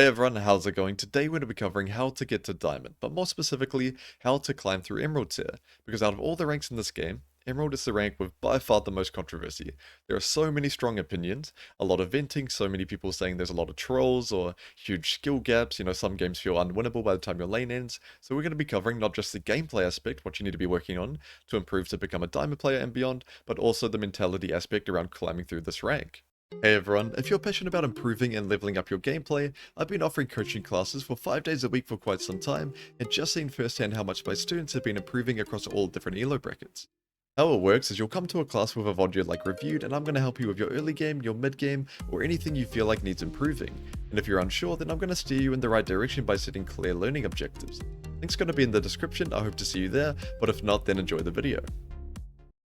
Hey everyone, how's it going? Today we're going to be covering how to get to Diamond, but more specifically, how to climb through Emerald tier, because out of all the ranks in this game, Emerald is the rank with by far the most controversy. There are so many strong opinions, a lot of venting, so many people saying there's a lot of trolls or huge skill gaps, some games feel unwinnable by the time your lane ends, so we're going to be covering not just the gameplay aspect, what you need to be working on to improve to become a Diamond player and beyond, but also the mentality aspect around climbing through this rank. Hey everyone, if you're passionate about improving and leveling up your gameplay, I've been offering coaching classes for 5 days a week for quite some time, and just seen firsthand how much my students have been improving across all different elo brackets. How it works is you'll come to a class with a VOD like reviewed, and I'm going to help you with your early game, your mid game, or anything you feel like needs improving. And if you're unsure, then I'm going to steer you in the right direction by setting clear learning objectives. Link's going to be in the description, I hope to see you there, but if not, then enjoy the video.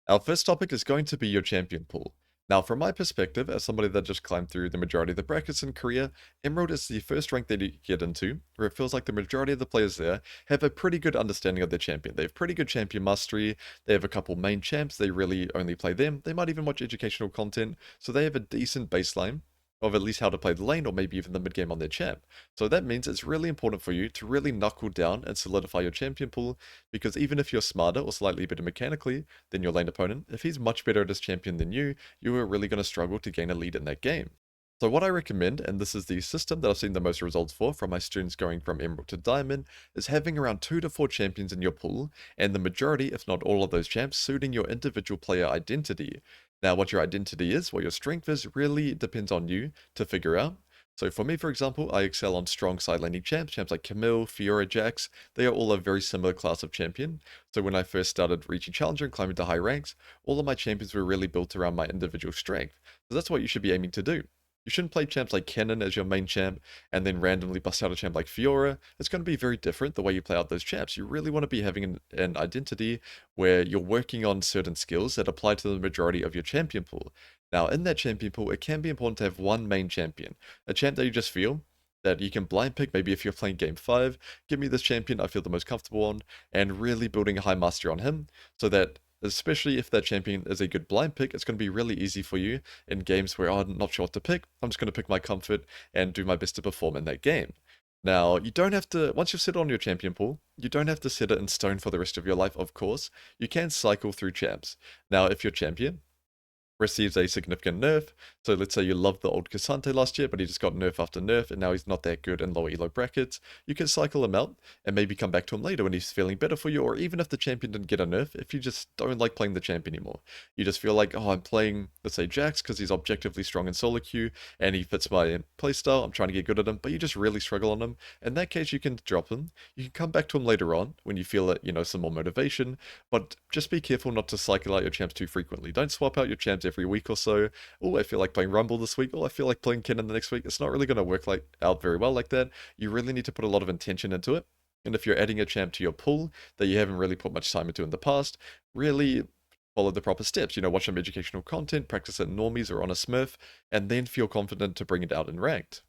Our first topic is going to be your champion pool. Now, from my perspective, as somebody that just climbed through the majority of the brackets in Korea, Emerald is the first rank that you get into, where it feels like the majority of the players there have a pretty good understanding of their champion. They have pretty good champion mastery, they have a couple main champs, they really only play them, they might even watch educational content, so they have a decent baseline of at least how to play the lane or maybe even the mid game on their champ. So that means it's really important for you to really knuckle down and solidify your champion pool, because even if you're smarter or slightly better mechanically than your lane opponent, if he's much better at his champion than you are really going to struggle to gain a lead in that game. So what I recommend, and this is the system that I've seen the most results for from my students going from Emerald to Diamond, is having around 2 to 4 champions in your pool, and the majority, if not all of those champs, suiting your individual player identity. Now, what your identity is, what your strength is, really depends on you to figure out. So for me, for example, I excel on strong side laning champs, champs like Camille, Fiora, Jax. They are all a very similar class of champion. So when I first started reaching Challenger and climbing to high ranks, all of my champions were really built around my individual strength. So that's what you should be aiming to do. You shouldn't play champs like Kennen as your main champ and then randomly bust out a champ like Fiora. It's going to be very different the way you play out those champs. You really want to be having an identity where you're working on certain skills that apply to the majority of your champion pool. Now, in that champion pool, it can be important to have one main champion, a champ that you just feel that you can blind pick. Maybe if you're playing game 5, give me this champion I feel the most comfortable on, and really building a high mastery on him so that especially if that champion is a good blind pick, it's going to be really easy for you in games where I'm not sure what to pick. I'm just going to pick my comfort and do my best to perform in that game. Now, you don't have to, once you've set on your champion pool, you don't have to set it in stone for the rest of your life, of course. You can cycle through champs. Now, if your champion receives a significant nerf. So let's say you loved the old Cassante last year, but he just got nerf after nerf, and now he's not that good in lower elo brackets. You can cycle him out and maybe come back to him later when he's feeling better for you, or even if the champion didn't get a nerf, if you just don't like playing the champ anymore. You just feel like, oh, I'm playing, let's say, Jax because he's objectively strong in solo queue and he fits my playstyle. I'm trying to get good at him, but you just really struggle on him. In that case, you can drop him. You can come back to him later on when you feel that, some more motivation, but just be careful not to cycle out your champs too frequently. Don't swap out your champs every week or so. Oh, I feel like playing Rumble this week. Oh, I feel like playing Kennen the next week. It's not really going to work out very well like that. You really need to put a lot of intention into it. And if you're adding a champ to your pool that you haven't really put much time into in the past, really follow the proper steps. Watch some educational content, practice it in normies or on a Smurf, and then feel confident to bring it out in ranked.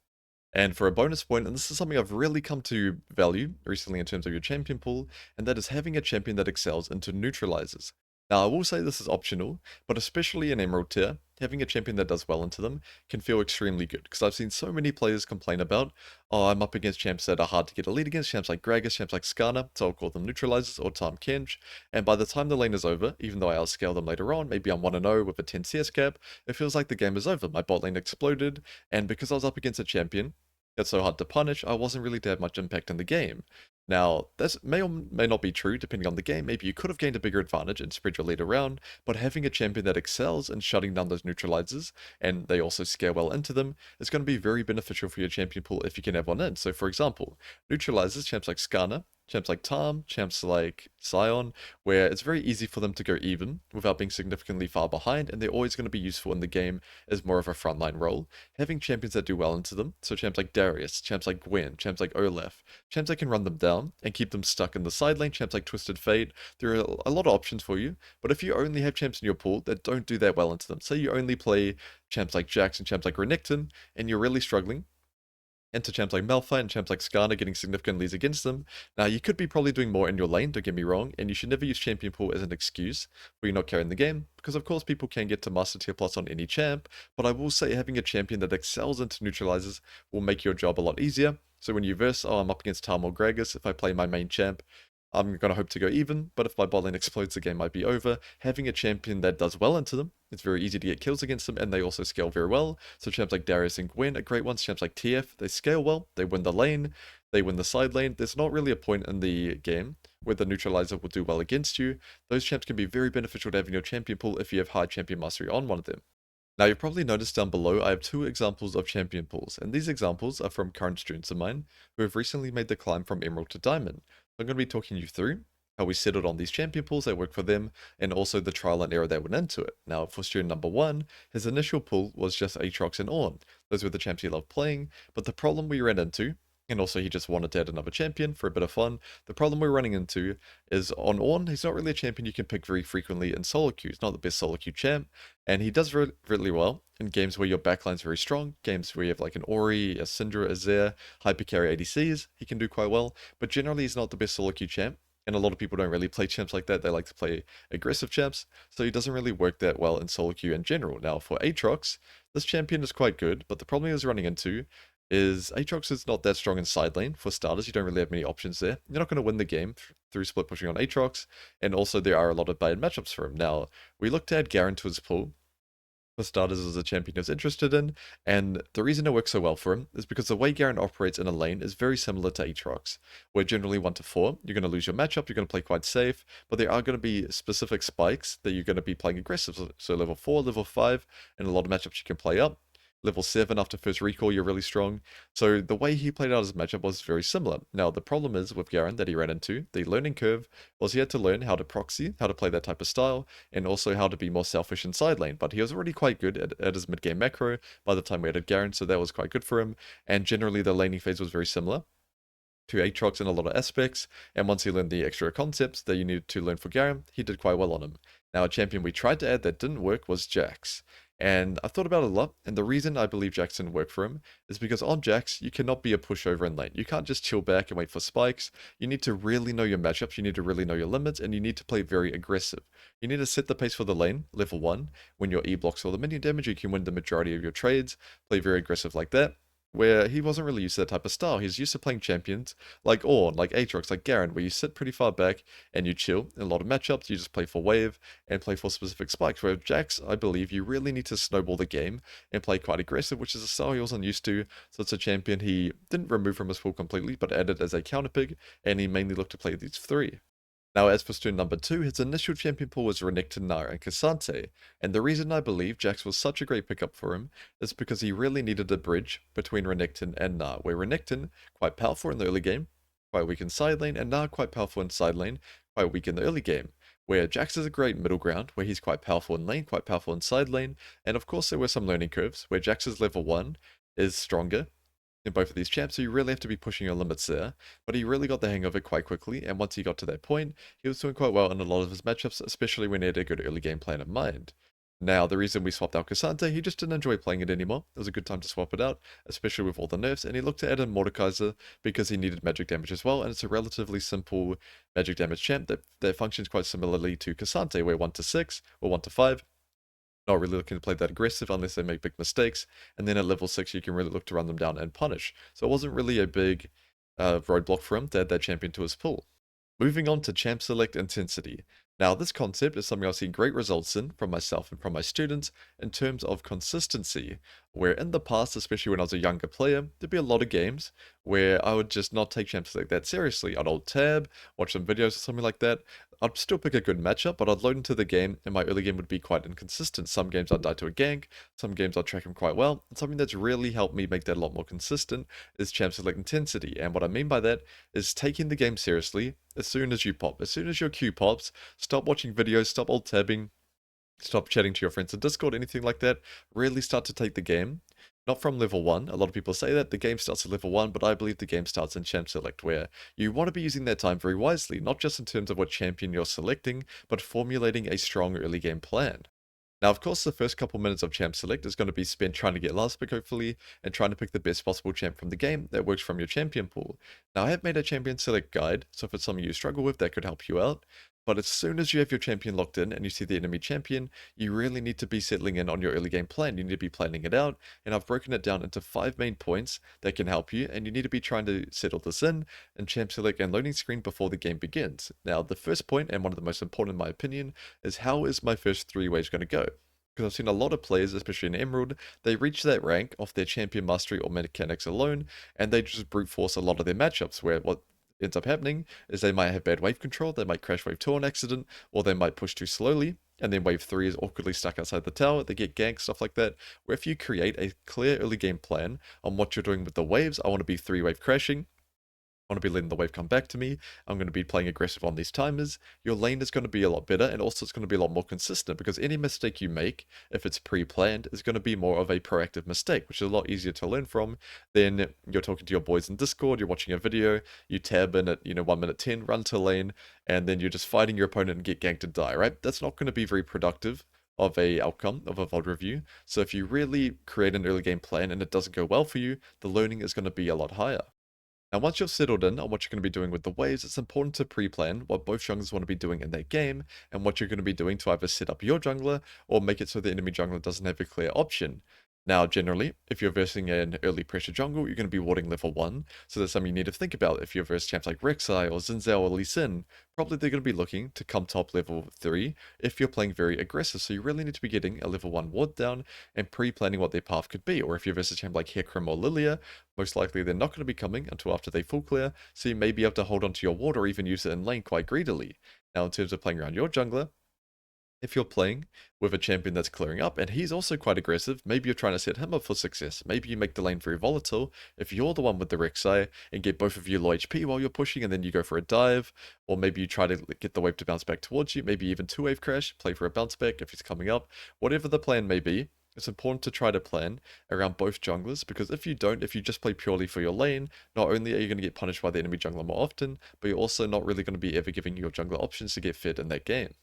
And for a bonus point, and this is something I've really come to value recently in terms of your champion pool, and that is having a champion that excels into neutralizers. Now, I will say this is optional, but especially in Emerald tier, having a champion that does well into them can feel extremely good, because I've seen so many players complain about, oh, I'm up against champs that are hard to get a lead against, champs like Gragas, champs like Skarner, so I'll call them neutralizers, or Tahm Kench, and by the time the lane is over, even though I outscale them later on, maybe I'm 1-0 with a 10 CS cap, it feels like the game is over, my bot lane exploded, and because I was up against a champion that's so hard to punish, I wasn't really to have much impact in the game. Now, this may or may not be true depending on the game. Maybe you could have gained a bigger advantage and spread your lead around, but having a champion that excels in shutting down those neutralizers, and they also scale well into them, is going to be very beneficial for your champion pool if you can have one in. So for example, neutralizers, champs like Skarner, champs like Tahm, champs like Sion, where it's very easy for them to go even without being significantly far behind, and they're always going to be useful in the game as more of a frontline role. Having champions that do well into them, so champs like Darius, champs like Gwen, champs like Olaf, champs that can run them down and keep them stuck in the side lane, champs like Twisted Fate, there are a lot of options for you, but if you only have champs in your pool that don't do that well into them, say you only play champs like Jax and champs like Renekton, and you're really struggling, Into champs like Malphite and champs like Skarner getting significant leads against them. Now, you could be probably doing more in your lane, don't get me wrong, and you should never use champion pool as an excuse for you not carrying the game, because of course people can get to master tier plus on any champ, but I will say having a champion that excels into neutralizers will make your job a lot easier. So when you verse, oh, I'm up against Talm or Gragas, if I play my main champ, I'm going to hope to go even, but if my bot lane explodes, the game might be over. Having a champion that does well into them, it's very easy to get kills against them, and they also scale very well. So champs like Darius and Gwen are great ones. Champs like TF, they scale well, they win the lane, they win the side lane. There's not really a point in the game where the neutralizer will do well against you. Those champs can be very beneficial to have in your champion pool if you have high champion mastery on one of them. Now, you've probably noticed down below I have two examples of champion pools, and these examples are from current students of mine who have recently made the climb from Emerald to Diamond. I'm going to be talking you through how we settled on these champion pools that work for them, and also the trial and error that went into it. Now, for student number one, his initial pool was just Aatrox and Ornn. Those were the champs he loved playing, but the problem we ran into, and also he just wanted to add another champion for a bit of fun, the problem we're running into is on Ornn, he's not really a champion you can pick very frequently in solo queue. He's not the best solo queue champ, and he does really well in games where your backline's very strong, games where you have like an Ori, a Syndra, a Zaya, hypercarry ADCs, he can do quite well, but generally he's not the best solo queue champ. And a lot of people don't really play champs like that. They like to play aggressive champs, so he doesn't really work that well in solo queue in general. Now, for Aatrox, this champion is quite good, but the problem he was running into is Aatrox is not that strong in side lane. For starters, you don't really have many options there. You're not going to win the game through split pushing on Aatrox, and also there are a lot of bad matchups for him. Now, we looked to add Garen to his pool, for starters as a champion he was interested in, and the reason it works so well for him is because the way Garen operates in a lane is very similar to Aatrox, where generally 1 to 4, you're going to lose your matchup, you're going to play quite safe, but there are going to be specific spikes that you're going to be playing aggressive, so level 4, level 5, and a lot of matchups you can play up. Level 7 after first recall, you're really strong. So the way he played out his matchup was very similar. Now, the problem is with Garen that he ran into, the learning curve, was he had to learn how to proxy, how to play that type of style, and also how to be more selfish in side lane. But he was already quite good at his mid-game macro by the time we added Garen, so that was quite good for him. And generally, the laning phase was very similar to Aatrox in a lot of aspects, and once he learned the extra concepts that you needed to learn for Garen, he did quite well on him. Now, a champion we tried to add that didn't work was Jax. And I thought about it a lot, and the reason I believe Jax didn't work for him is because on Jax, you cannot be a pushover in lane. You can't just chill back and wait for spikes. You need to really know your matchups, you need to really know your limits, and you need to play very aggressive. You need to set the pace for the lane, level 1. When your E blocks all the minion damage, you can win the majority of your trades, play very aggressive like that. Where he wasn't really used to that type of style. He's used to playing champions like Ornn, like Aatrox, like Garen, where you sit pretty far back and you chill. In a lot of matchups, you just play for wave and play for specific spikes. Where Jax, I believe, you really need to snowball the game and play quite aggressive, which is a style he wasn't used to. So it's a champion he didn't remove from his pool completely, but added as a counter pick, and he mainly looked to play these three. Now, as for student number 2, his initial champion pool was Renekton, Nara, and Cassante, and the reason I believe Jax was such a great pickup for him is because he really needed a bridge between Renekton and Nara, where Renekton, quite powerful in the early game, quite weak in side lane, and Nara quite powerful in side lane, quite weak in the early game, where Jax is a great middle ground, where he's quite powerful in lane, quite powerful in side lane, and of course there were some learning curves, where Jax's level 1 is stronger in both of these champs, so you really have to be pushing your limits there. But he really got the hang of it quite quickly, and once he got to that point, he was doing quite well in a lot of his matchups, especially when he had a good early game plan in mind. Now, the reason we swapped out Cassante, he just didn't enjoy playing it anymore. It was a good time to swap it out, especially with all the nerfs, and he looked to add in Mordekaiser because he needed magic damage as well, and it's a relatively simple magic damage champ that functions quite similarly to Cassante, where 1 to 6 or 1 to 5 not really looking to play that aggressive unless they make big mistakes, and then at level 6 you can really look to run them down and punish. So it wasn't really a big roadblock for him to add that champion to his pool. Moving on to champ select intensity. Now, this concept is something I've seen great results in from myself and from my students in terms of consistency, where in the past, especially when I was a younger player, there'd be a lot of games where I would just not take champ select that seriously. I'd alt tab, watch some videos or something like that. I'd still pick a good matchup, but I'd load into the game, and my early game would be quite inconsistent. Some games I'd die to a gank, some games I'd track him quite well, and something that's really helped me make that a lot more consistent is champ select intensity. And what I mean by that is taking the game seriously as soon as you pop. As soon as your Q pops, stop watching videos, stop alt tabbing, stop chatting to your friends in Discord, anything like that. Really start to take the game. Not from level 1. A lot of people say that the game starts at level 1, but I believe the game starts in champ select, where you want to be using that time very wisely, not just in terms of what champion you're selecting, but formulating a strong early game plan. Now, of course, the first couple minutes of Champ Select is going to be spent trying to get last pick, hopefully, and trying to pick the best possible champ from the game that works from your champion pool. Now, I have made a Champion Select guide, so if it's something you struggle with, that could help you out. But as soon as you have your champion locked in and you see the enemy champion, you really need to be settling in on your early game plan. You need to be planning it out, and I've broken it down into 5 main points that can help you, and you need to be trying to settle this in Champ Select and loading screen before the game begins. Now, the first point, and one of the most important in my opinion, is how is my first 3 waves going to go? Because I've seen a lot of players, especially in Emerald, they reach that rank off their champion mastery or mechanics alone, and they just brute force a lot of their matchups, where what ends up happening is they might have bad wave control, they might crash wave 2 on accident, or they might push too slowly, and then wave 3 is awkwardly stuck outside the tower, they get ganked, stuff like that, where if you create a clear early game plan on what you're doing with the waves, I want to be 3 wave crashing, I want to be letting the wave come back to me. I'm going to be playing aggressive on these timers. Your lane is going to be a lot better, and also it's going to be a lot more consistent, because any mistake you make, if it's pre-planned, is going to be more of a proactive mistake, which is a lot easier to learn from than you're talking to your boys in Discord, you're watching a video, you tab in at, 1 minute 10, run to lane, and then you're just fighting your opponent and get ganked and die, right? That's not going to be very productive of a outcome of a VOD review. So if you really create an early game plan and it doesn't go well for you, the learning is going to be a lot higher. Now, once you've settled in on what you're going to be doing with the waves, it's important to pre-plan what both junglers want to be doing in their game, and what you're going to be doing to either set up your jungler, or make it so the enemy jungler doesn't have a clear option. Now, generally, if you're versing an early pressure jungle, you're going to be warding level 1, so that's something you need to think about. If you're versing champs like Rek'Sai or Xin Zhao or Lee Sin, probably they're going to be looking to come top level 3 if you're playing very aggressive, so you really need to be getting a level 1 ward down and pre-planning what their path could be. Or if you're versing champ like Hecarim or Lilia, most likely they're not going to be coming until after they full clear, so you may be able to hold onto your ward or even use it in lane quite greedily. Now, in terms of playing around your jungler, if you're playing with a champion that's clearing up and he's also quite aggressive, maybe you're trying to set him up for success. Maybe you make the lane very volatile if you're the one with the Rek'Sai and get both of you low HP while you're pushing, and then you go for a dive, or maybe you try to get the wave to bounce back towards you, maybe even 2-wave crash, play for a bounce back if he's coming up. Whatever the plan may be, it's important to try to plan around both junglers, because if you don't, if you just play purely for your lane, not only are you going to get punished by the enemy jungler more often, but you're also not really going to be ever giving your jungler options to get fed in that game.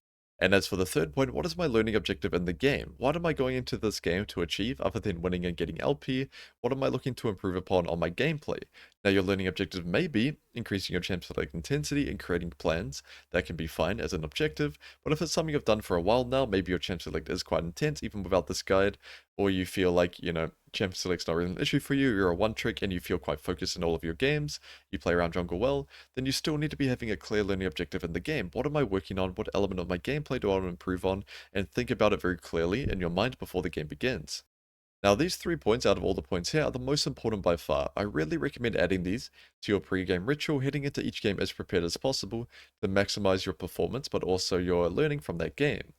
And as for the third point, what is my learning objective in the game? What am I going into this game to achieve other than winning and getting LP? What am I looking to improve upon on my gameplay? Now, your learning objective may be increasing your champ select intensity and creating plans. That can be fine as an objective, but if it's something you've done for a while now, maybe your champ select is quite intense even without this guide, or you feel like, champ select's not really an issue for you, you're a one trick and you feel quite focused in all of your games, you play around jungle well, then you still need to be having a clear learning objective in the game. What am I working on? What element of my gameplay do I want to improve on? And think about it very clearly in your mind before the game begins. Now, these 3 points out of all the points here are the most important by far. I really recommend adding these to your pre-game ritual, heading into each game as prepared as possible to maximize your performance, but also your learning from that game.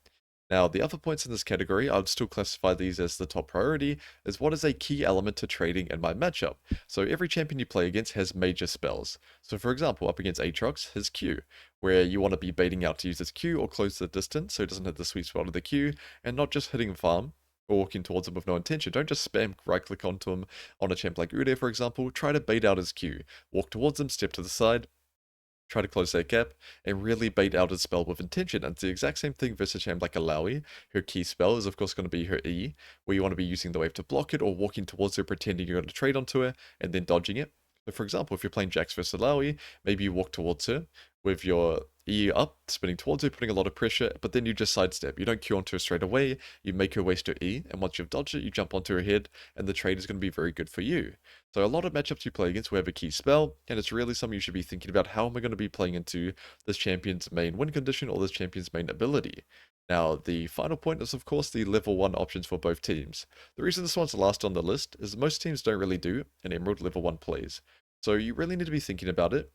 Now, the other points in this category, I would still classify these as the top priority, is what is a key element to trading in my matchup. So every champion you play against has major spells. So for example, up against Aatrox, his Q, where you want to be baiting out to use his Q or close the distance so he doesn't hit the sweet spot of the Q, and not just hitting farm or walking towards him with no intention. Don't just spam right click onto him on a champ like Udyr, for example. Try to bait out his Q. Walk towards him, step to the side, try to close that gap, and really bait out his spell with intention. And it's the exact same thing versus a champ like Alawi. Her key spell is of course going to be her E, where you want to be using the wave to block it or walking towards her pretending you're going to trade onto her and then dodging it. So for example, if you're playing Jax versus Alawi, maybe you walk towards her with your E up, spinning towards her, putting a lot of pressure, but then you just sidestep. You don't Q onto her straight away, you make her waste her E, and once you've dodged it, you jump onto her head, and the trade is going to be very good for you. So a lot of matchups you play against will have a key spell, and it's really something you should be thinking about. How am I going to be playing into this champion's main win condition or this champion's main ability? Now, the final point is, of course, the level 1 options for both teams. The reason this one's last on the list is most teams don't really do an Emerald level 1 plays. So you really need to be thinking about it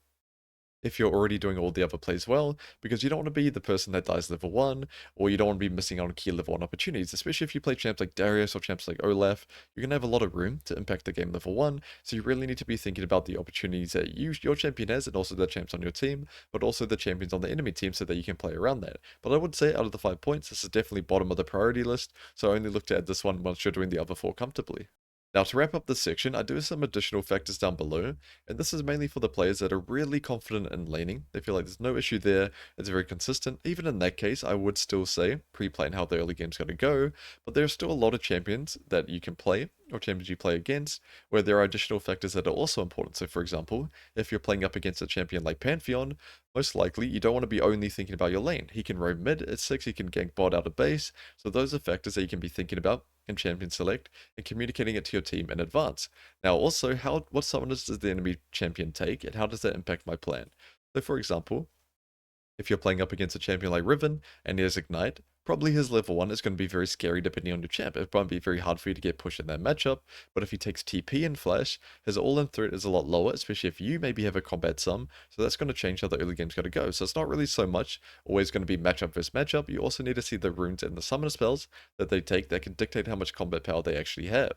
if you're already doing all the other plays well, because you don't want to be the person that dies level 1, or you don't want to be missing out on key level 1 opportunities, especially if you play champs like Darius or champs like Olaf. You're going to have a lot of room to impact the game level 1, so you really need to be thinking about the opportunities that your champion has, and also the champs on your team, but also the champions on the enemy team, so that you can play around that. But I would say out of the 5 points, this is definitely bottom of the priority list, so I only look to add this one once you're doing the other 4 comfortably. Now, to wrap up this section, I do have some additional factors down below, and this is mainly for the players that are really confident in laning. They feel like there's no issue there, it's very consistent. Even in that case, I would still say pre-plan how the early game's going to go, but there are still a lot of champions that you can play, or champions you play against, where there are additional factors that are also important. So, for example, if you're playing up against a champion like Pantheon, most likely you don't want to be only thinking about your lane. He can roam mid at 6, he can gank bot out of base, so those are factors that you can be thinking about in champion select and communicating it to your team in advance. Now also, what summoners does the enemy champion take and how does that impact my plan? So for example, if you're playing up against a champion like Riven and he has Ignite, probably his level 1 is going to be very scary depending on your champ. It might be very hard for you to get pushed in that matchup, but if he takes TP and Flash, his all-in threat is a lot lower, especially if you maybe have a combat sum, so that's going to change how the early game's going to go. So it's not really so much always going to be matchup versus matchup, you also need to see the runes and the summoner spells that they take that can dictate how much combat power they actually have.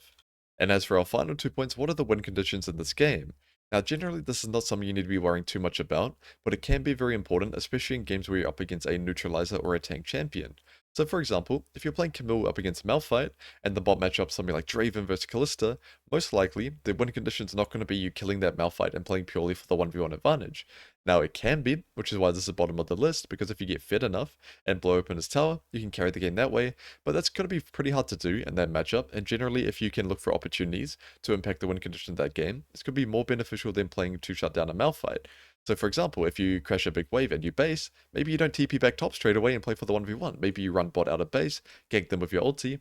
And as for our final 2 points, what are the win conditions in this game? Now, generally, this is not something you need to be worrying too much about, but it can be very important, especially in games where you're up against a neutralizer or a tank champion. So, for example, if you're playing Camille up against Malphite, and the bot matchup something like Draven versus Callista, most likely, the win condition is not going to be you killing that Malphite and playing purely for the 1v1 advantage. Now, it can be, which is why this is bottom of the list, because if you get fed enough and blow open his tower, you can carry the game that way, but that's going to be pretty hard to do in that matchup, and generally, if you can look for opportunities to impact the win condition of that game, it's going to be more beneficial than playing to shut down a Malphite. So for example, if you crash a big wave and you base, maybe you don't TP back top straight away and play for the 1v1. Maybe you run bot out of base, gank them with your ulti,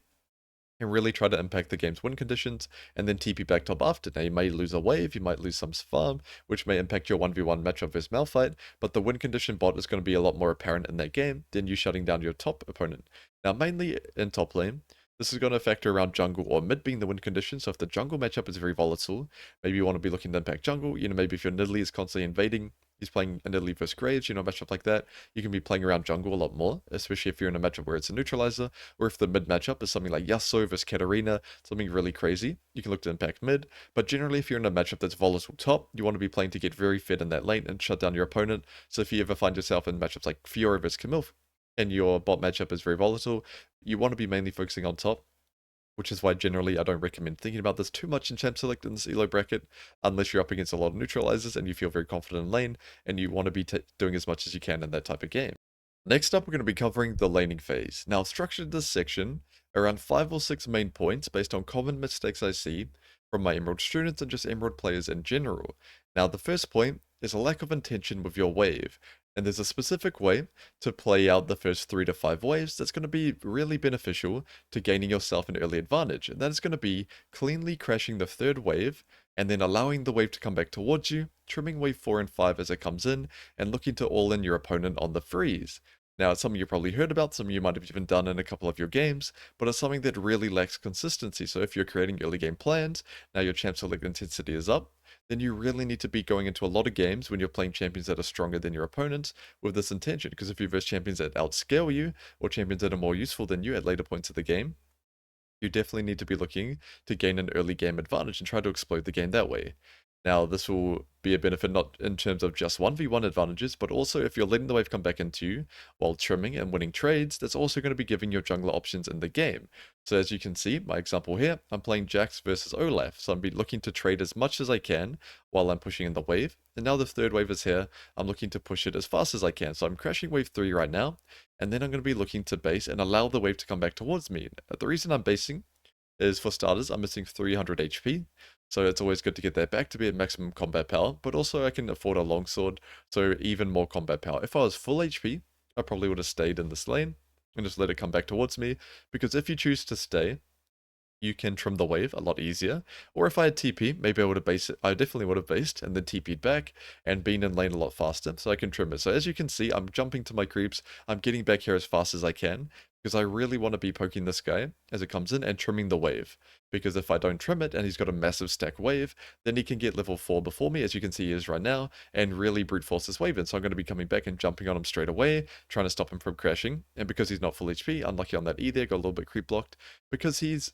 and really try to impact the game's win conditions, and then TP back top after. Now you may lose a wave, you might lose some farm, which may impact your 1v1 matchup versus Malphite, but the win condition bot is going to be a lot more apparent in that game than you shutting down your top opponent. Now mainly in top lane, this is going to factor around jungle or mid being the win condition, so if the jungle matchup is very volatile, maybe you want to be looking to impact jungle, maybe if your Nidalee is constantly invading, he's playing a Nidalee versus Graves, a matchup like that, you can be playing around jungle a lot more, especially if you're in a matchup where it's a neutralizer, or if the mid matchup is something like Yasuo versus Katarina, something really crazy, you can look to impact mid, but generally if you're in a matchup that's volatile top, you want to be playing to get very fed in that lane and shut down your opponent, so if you ever find yourself in matchups like Fiora versus Camille, and your bot matchup is very volatile, you want to be mainly focusing on top, which is why generally I don't recommend thinking about this too much in champ select in this elo bracket, unless you're up against a lot of neutralizers and you feel very confident in lane, and you want to be doing as much as you can in that type of game. Next up, we're going to be covering the laning phase. Now, I've structured this section around 5 or 6 main points based on common mistakes I see from my Emerald students and just Emerald players in general. Now, the first point is a lack of intention with your wave. And there's a specific way to play out the first 3 to 5 waves that's going to be really beneficial to gaining yourself an early advantage. And that is going to be cleanly crashing the third wave and then allowing the wave to come back towards you, trimming wave 4 and 5 as it comes in, and looking to all in your opponent on the freeze. Now, it's something you probably heard about, some you might have even done in a couple of your games, but it's something that really lacks consistency. So if you're creating early game plans, now your champ select intensity is up, then you really need to be going into a lot of games when you're playing champions that are stronger than your opponents with this intention. Because if you verse champions that outscale you, or champions that are more useful than you at later points of the game, you definitely need to be looking to gain an early game advantage and try to explode the game that way. Now, this will be a benefit not in terms of just 1v1 advantages, but also if you're letting the wave come back into you while trimming and winning trades, that's also going to be giving your jungler options in the game. So as you can see, my example here, I'm playing Jax versus Olaf, so I'm looking to trade as much as I can while I'm pushing in the wave. And now the third wave is here, I'm looking to push it as fast as I can. So I'm crashing wave 3 right now, and then I'm going to be looking to base and allow the wave to come back towards me. The reason I'm basing is, for starters, I'm missing 300 HP, so it's always good to get that back to be at maximum combat power, but also I can afford a longsword, so even more combat power. If I was full HP, I probably would have stayed in this lane and just let it come back towards me, because if you choose to stay, you can trim the wave a lot easier. Or if I had TP, maybe I would have based it. I definitely would have based and then TP'd back and been in lane a lot faster, so I can trim it. So as you can see, I'm jumping to my creeps. I'm getting back here as fast as I can because I really want to be poking this guy as it comes in and trimming the wave. Because if I don't trim it and he's got a massive stack wave, then he can get level 4 before me, as you can see he is right now, and really brute force this wave in. So I'm going to be coming back and jumping on him straight away, trying to stop him from crashing. And because he's not full HP, unlucky on that E there, got a little bit creep blocked, because he's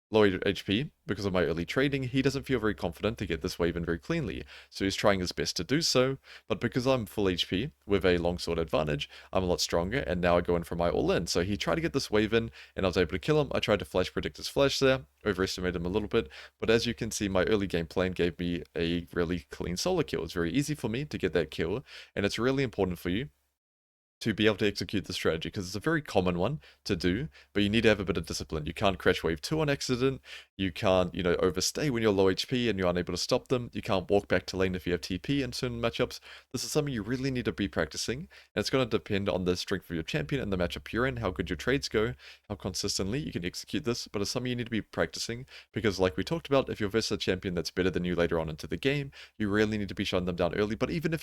low HP, because of my early trading, he doesn't feel very confident to get this wave in very cleanly, so he's trying his best to do so, but because I'm full HP, with a longsword advantage, I'm a lot stronger, and now I go in for my all-in. So he tried to get this wave in, and I was able to kill him. I tried to flash predict his flash there, overestimated him a little bit, but as you can see, my early game plan gave me a really clean solo kill. It's very easy for me to get that kill, and it's really important for you to be able to execute the strategy, because it's a very common one to do, but you need to have a bit of discipline. You can't crash wave 2 on accident, you can't, overstay when you're low HP and you're unable to stop them, you can't walk back to lane if you have TP in certain matchups. This is something you really need to be practicing, and it's going to depend on the strength of your champion and the matchup you're in, how good your trades go, how consistently you can execute this, but it's something you need to be practicing, because like we talked about, if you're versus a champion that's better than you later on into the game, you really need to be shutting them down early. But even if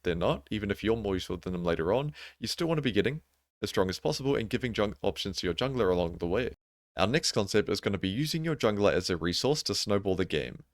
they're not, even if you're more useful than them later on, you still want to be getting as strong as possible and giving options to your jungler along the way. Our next concept is going to be using your jungler as a resource to snowball the game.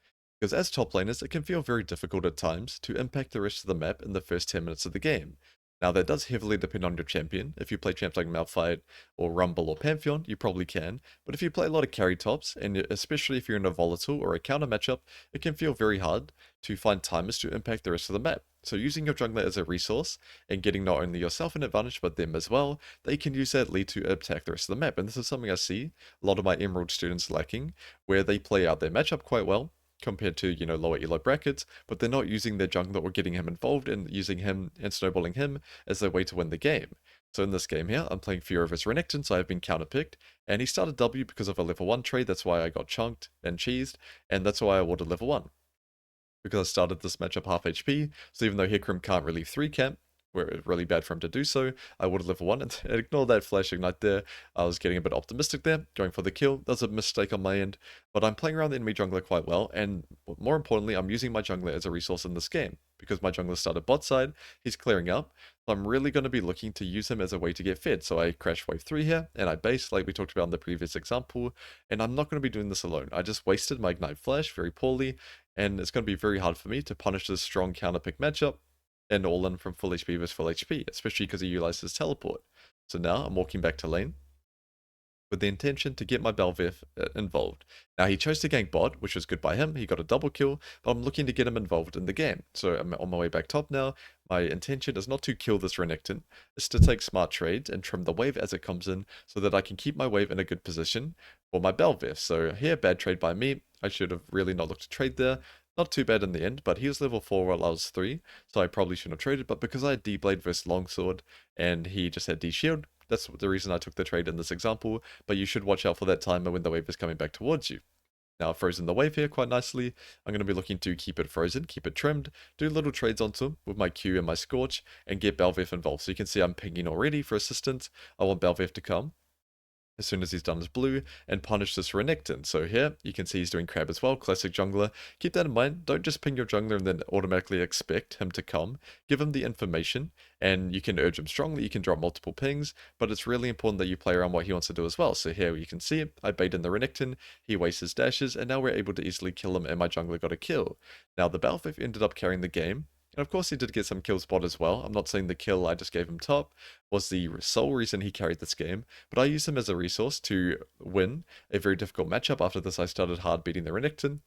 Because as top laners, it can feel very difficult at times to impact the rest of the map in the first 10 minutes of the game. Now that does heavily depend on your champion. If you play champs like Malphite or Rumble or Pantheon, you probably can. But if you play a lot of carry tops, and especially if you're in a volatile or a counter matchup, it can feel very hard to find timers to impact the rest of the map. So using your jungler as a resource and getting not only yourself an advantage but them as well, they can use that lead to attack the rest of the map. And this is something I see a lot of my Emerald students lacking, where they play out their matchup quite well compared to, lower elo brackets, but they're not using their jungler or getting him involved and using him and snowballing him as their way to win the game. So in this game here, I'm playing Fear of his Renekton, so I've been counterpicked, and he started W because of a level 1 trade. That's why I got chunked and cheesed, and that's why I awarded level 1. Because I started this matchup half HP, so even though Hecarim can't really 3 camp, where it's really bad for him to do so, I would have level 1, and ignore that flash ignite there. I was getting a bit optimistic there, going for the kill. That's a mistake on my end, but I'm playing around the enemy jungler quite well, and more importantly, I'm using my jungler as a resource in this game. Because my jungler started bot side, he's clearing up, so I'm really going to be looking to use him as a way to get fed. So I crash wave 3 here, and I base, like we talked about in the previous example, and I'm not going to be doing this alone. I just wasted my ignite flash very poorly, and it's going to be very hard for me to punish this strong counter pick matchup and all in from full HP versus full HP, especially because he utilizes teleport. So now I'm walking back to lane with the intention to get my Bel'Veth involved. Now he chose to gank bot, which was good by him, he got a double kill, but I'm looking to get him involved in the game. So I'm on my way back top now. My intention is not to kill this Renekton, it's to take smart trades and trim the wave as it comes in so that I can keep my wave in a good position for my Bel'Veth. So here, bad trade by me, I should have really not looked to trade there. Not too bad in the end, but he was level 4 while I was 3, so I probably shouldn't have traded, but because I had D-Blade versus Longsword, and he just had D-Shield, that's the reason I took the trade in this example, but you should watch out for that timer when the wave is coming back towards you. Now I've frozen the wave here quite nicely. I'm going to be looking to keep it frozen, keep it trimmed, do little trades onto him with my Q and my Scorch, and get Bel'Veth involved. So you can see I'm pinging already for assistance. I want Bel'Veth to come as soon as he's done his blue, and punish this Renekton. So here, you can see he's doing crab as well, classic jungler. Keep that in mind, don't just ping your jungler and then automatically expect him to come. Give him the information, and you can urge him strongly, you can drop multiple pings, but it's really important that you play around what he wants to do as well. So here you can see, I bait in the Renekton, he wastes his dashes, and now we're able to easily kill him, and my jungler got a kill. Now the Bel'Veth ended up carrying the game, and of course he did get some kill spot as well. I'm not saying the kill I just gave him top was the sole reason he carried this game, but I used him as a resource to win a very difficult matchup. After this I started hard beating the Renekton,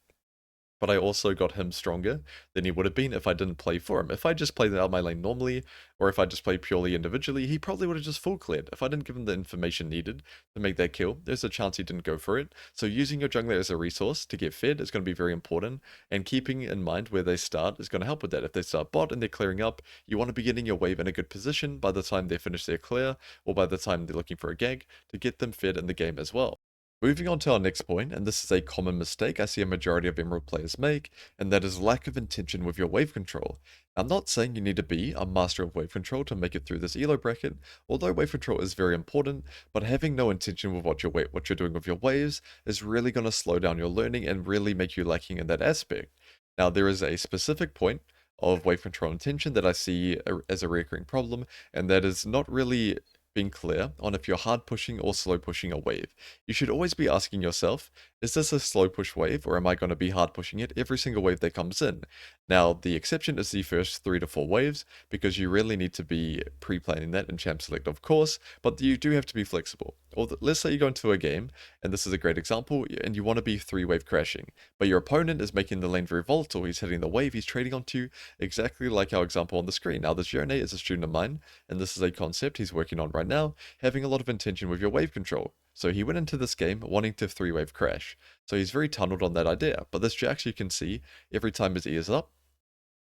but I also got him stronger than he would have been if I didn't play for him. If I just played out my lane normally, or if I just played purely individually, he probably would have just full cleared. If I didn't give him the information needed to make that kill, there's a chance he didn't go for it. So using your jungler as a resource to get fed is going to be very important, and keeping in mind where they start is going to help with that. If they start bot and they're clearing up, you want to be getting your wave in a good position by the time they finish their clear, or by the time they're looking for a gank, to get them fed in the game as well. Moving on to our next point, and this is a common mistake I see a majority of Emerald players make, and that is lack of intention with your wave control. I'm not saying you need to be a master of wave control to make it through this elo bracket, although wave control is very important, but having no intention with what you're doing with your waves is really going to slow down your learning and really make you lacking in that aspect. Now there is a specific point of wave control intention that I see as a recurring problem, and that is not really being clear on if you're hard pushing or slow pushing a wave. You should always be asking yourself, is this a slow push wave, or am I going to be hard pushing it every single wave that comes in? Now, the exception is the first 3 to 4 waves, because you really need to be pre-planning that in Champ Select, of course, but you do have to be flexible. let's say you go into a game, and this is a great example, and you want to be 3-wave crashing, but your opponent is making the lane very volatile. He's hitting the wave, he's trading onto you, exactly like our example on the screen. Now, this Yone is a student of mine, and this is a concept he's working on right now, having a lot of intention with your wave control. So he went into this game wanting to 3-wave crash. So he's very tunneled on that idea. But this Jax, you can see, every time his E is up,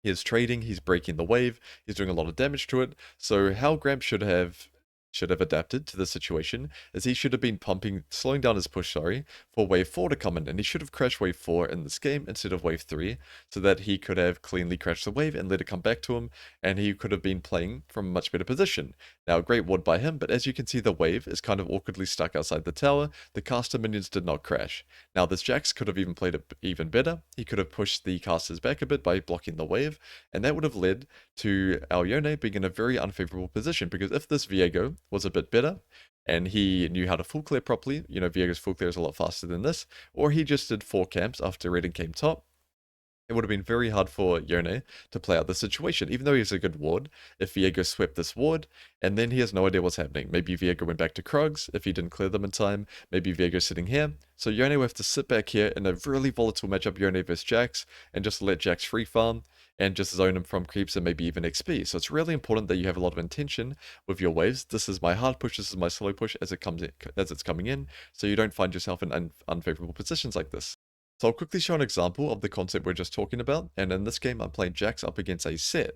he is trading, he's breaking the wave, he's doing a lot of damage to it. So how Gramp should have adapted to the situation is he should have been slowing down his push, sorry, for wave 4 to come in, and he should have crashed wave 4 in this game instead of wave 3, so that he could have cleanly crashed the wave and let it come back to him, and he could have been playing from a much better position. Now, great ward by him, but as you can see, the wave is kind of awkwardly stuck outside the tower. The caster minions did not crash. Now, this Jax could have even played it even better. He could have pushed the casters back a bit by blocking the wave, and that would have led to our Yone being in a very unfavorable position, because if this Viego was a bit better, and he knew how to full clear properly, Viego's full clear is a lot faster than this, or he just did 4 camps after Redding came top, it would have been very hard for Yone to play out the situation. Even though he's a good ward, if Viego swept this ward, and then he has no idea what's happening. Maybe Viego went back to Krugs if he didn't clear them in time. Maybe Viego's sitting here. So Yone will have to sit back here in a really volatile matchup, Yone vs Jax, and just let Jax free farm and just zone him from creeps and maybe even XP. So it's really important that you have a lot of intention with your waves. This is my hard push, this is my slow push as it's coming in, so you don't find yourself in unfavorable positions like this. So I'll quickly show an example of the concept we're just talking about, and in this game I'm playing Jax up against a set.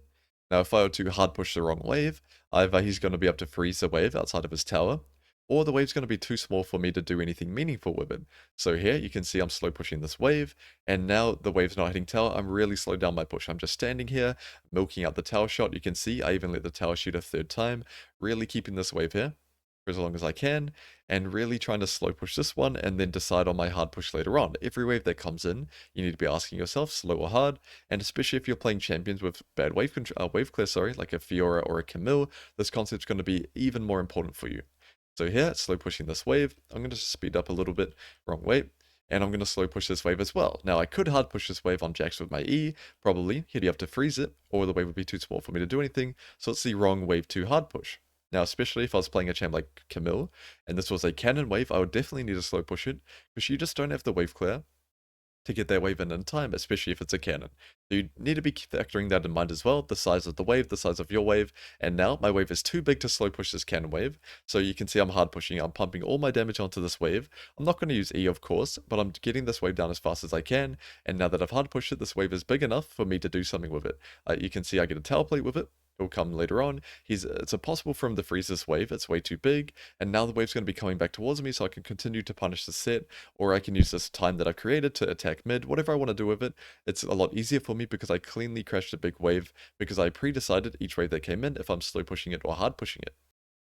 Now if I were to hard push the wrong wave, either he's going to be able to freeze the wave outside of his tower, or the wave's going to be too small for me to do anything meaningful with it. So here you can see I'm slow pushing this wave, and now the wave's not hitting tower, I'm really slowed down my push. I'm just standing here, milking out the tower shot. You can see I even let the tower shoot a 3rd time, really keeping this wave here for as long as I can, and really trying to slow push this one and then decide on my hard push later on. Every wave that comes in, you need to be asking yourself, slow or hard, and especially if you're playing champions with bad wave clear, like a Fiora or a Camille, this concept's going to be even more important for you. So here, slow pushing this wave, I'm going to speed up a little bit, wrong way, and I'm going to slow push this wave as well. Now I could hard push this wave on Jax with my E, probably, he'd have to freeze it, or the wave would be too small for me to do anything, so it's the wrong wave to hard push. Now, especially if I was playing a champ like Camille, and this was a cannon wave, I would definitely need to slow push it, because you just don't have the wave clear to get that wave in time, especially if it's a cannon. So you need to be factoring that in mind as well, the size of the wave, the size of your wave, and now my wave is too big to slow push this cannon wave, so you can see I'm hard pushing, I'm pumping all my damage onto this wave. I'm not going to use E of course, but I'm getting this wave down as fast as I can, and now that I've hard pushed it, this wave is big enough for me to do something with it. You can see I get a tower plate with it. Will come later on. It's impossible for him to freeze this wave, it's way too big, and now the wave's going to be coming back towards me, so I can continue to punish the set, or I can use this time that I've created to attack mid, whatever I want to do with it. It's a lot easier for me because I cleanly crashed a big wave, because I pre-decided each wave that came in if I'm slow pushing it or hard pushing it.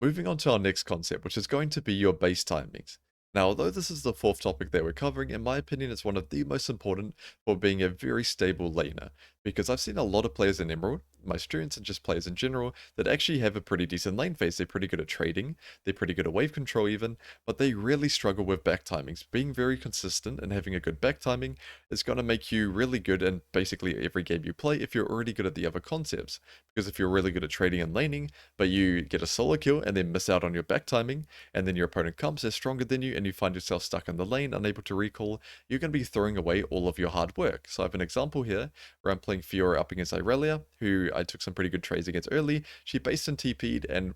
Moving on to our next concept, which is going to be your base timings. Now, although this is the 4th topic that we're covering, in my opinion, it's one of the most important for being a very stable laner, because I've seen a lot of players in Emerald, my students and just players in general, that actually have a pretty decent lane phase. They're pretty good at trading, they're pretty good at wave control even, but they really struggle with back timings. Being very consistent and having a good back timing is going to make you really good in basically every game you play if you're already good at the other concepts. Because if you're really good at trading and laning, but you get a solo kill and then miss out on your back timing, and then your opponent comes, they're stronger than you, and you find yourself stuck in the lane, unable to recall, you're going to be throwing away all of your hard work. So I have an example here where I'm playing Fiora up against Irelia, who I took some pretty good trades against early. She based and TP'd, and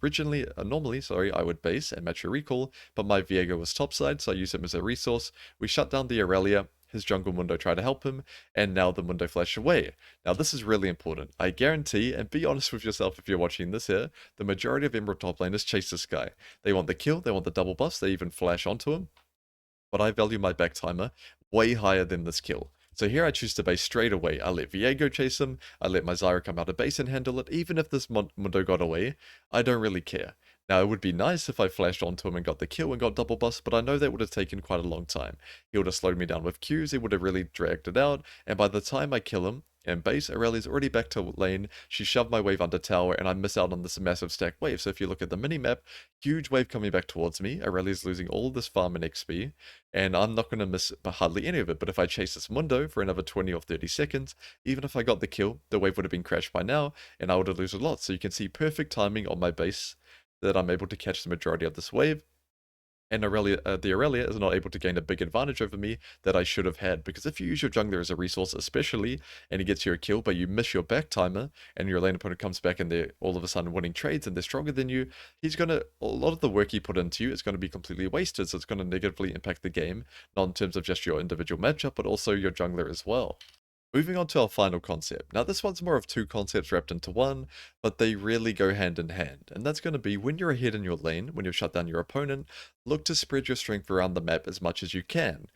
normally, I would base and match her recall, but my Viego was topside, so I used him as a resource. We shut down the Irelia, his jungle Mundo tried to help him, and now the Mundo flashed away. Now this is really important. I guarantee, and be honest with yourself if you're watching this here, the majority of Emerald top laners chase this guy. They want the kill, they want the double buffs, they even flash onto him, but I value my back timer way higher than this kill. So here I choose to base straight away. I let Viego chase him, I let my Zyra come out of base and handle it. Even if this Mundo got away, I don't really care. Now, it would be nice if I flashed onto him and got the kill and got double bust, but I know that would have taken quite a long time. He would have slowed me down with Qs, he would have really dragged it out, and by the time I kill him, and base, Aurelia's already back to lane, she shoved my wave under tower, and I miss out on this massive stack wave. So if you look at the minimap, huge wave coming back towards me, Aurelia's losing all this farm and XP, and I'm not going to miss hardly any of it. But if I chase this Mundo for another 20 or 30 seconds, even if I got the kill, the wave would have been crashed by now, and I would have lost a lot. So you can see perfect timing on my base, that I'm able to catch the majority of this wave. and the Aurelia is not able to gain a big advantage over me that I should have had, because if you use your jungler as a resource especially, and he gets you a kill but you miss your back timer, and your lane opponent comes back and they're all of a sudden winning trades and they're stronger than you, a lot of the work he put into you is going to be completely wasted, so it's going to negatively impact the game, not in terms of just your individual matchup, but also your jungler as well. Moving on to our final concept. Now, this one's more of two concepts wrapped into one, but they really go hand in hand. And that's going to be when you're ahead in your lane, when you've shut down your opponent, look to spread your strength around the map as much as you can.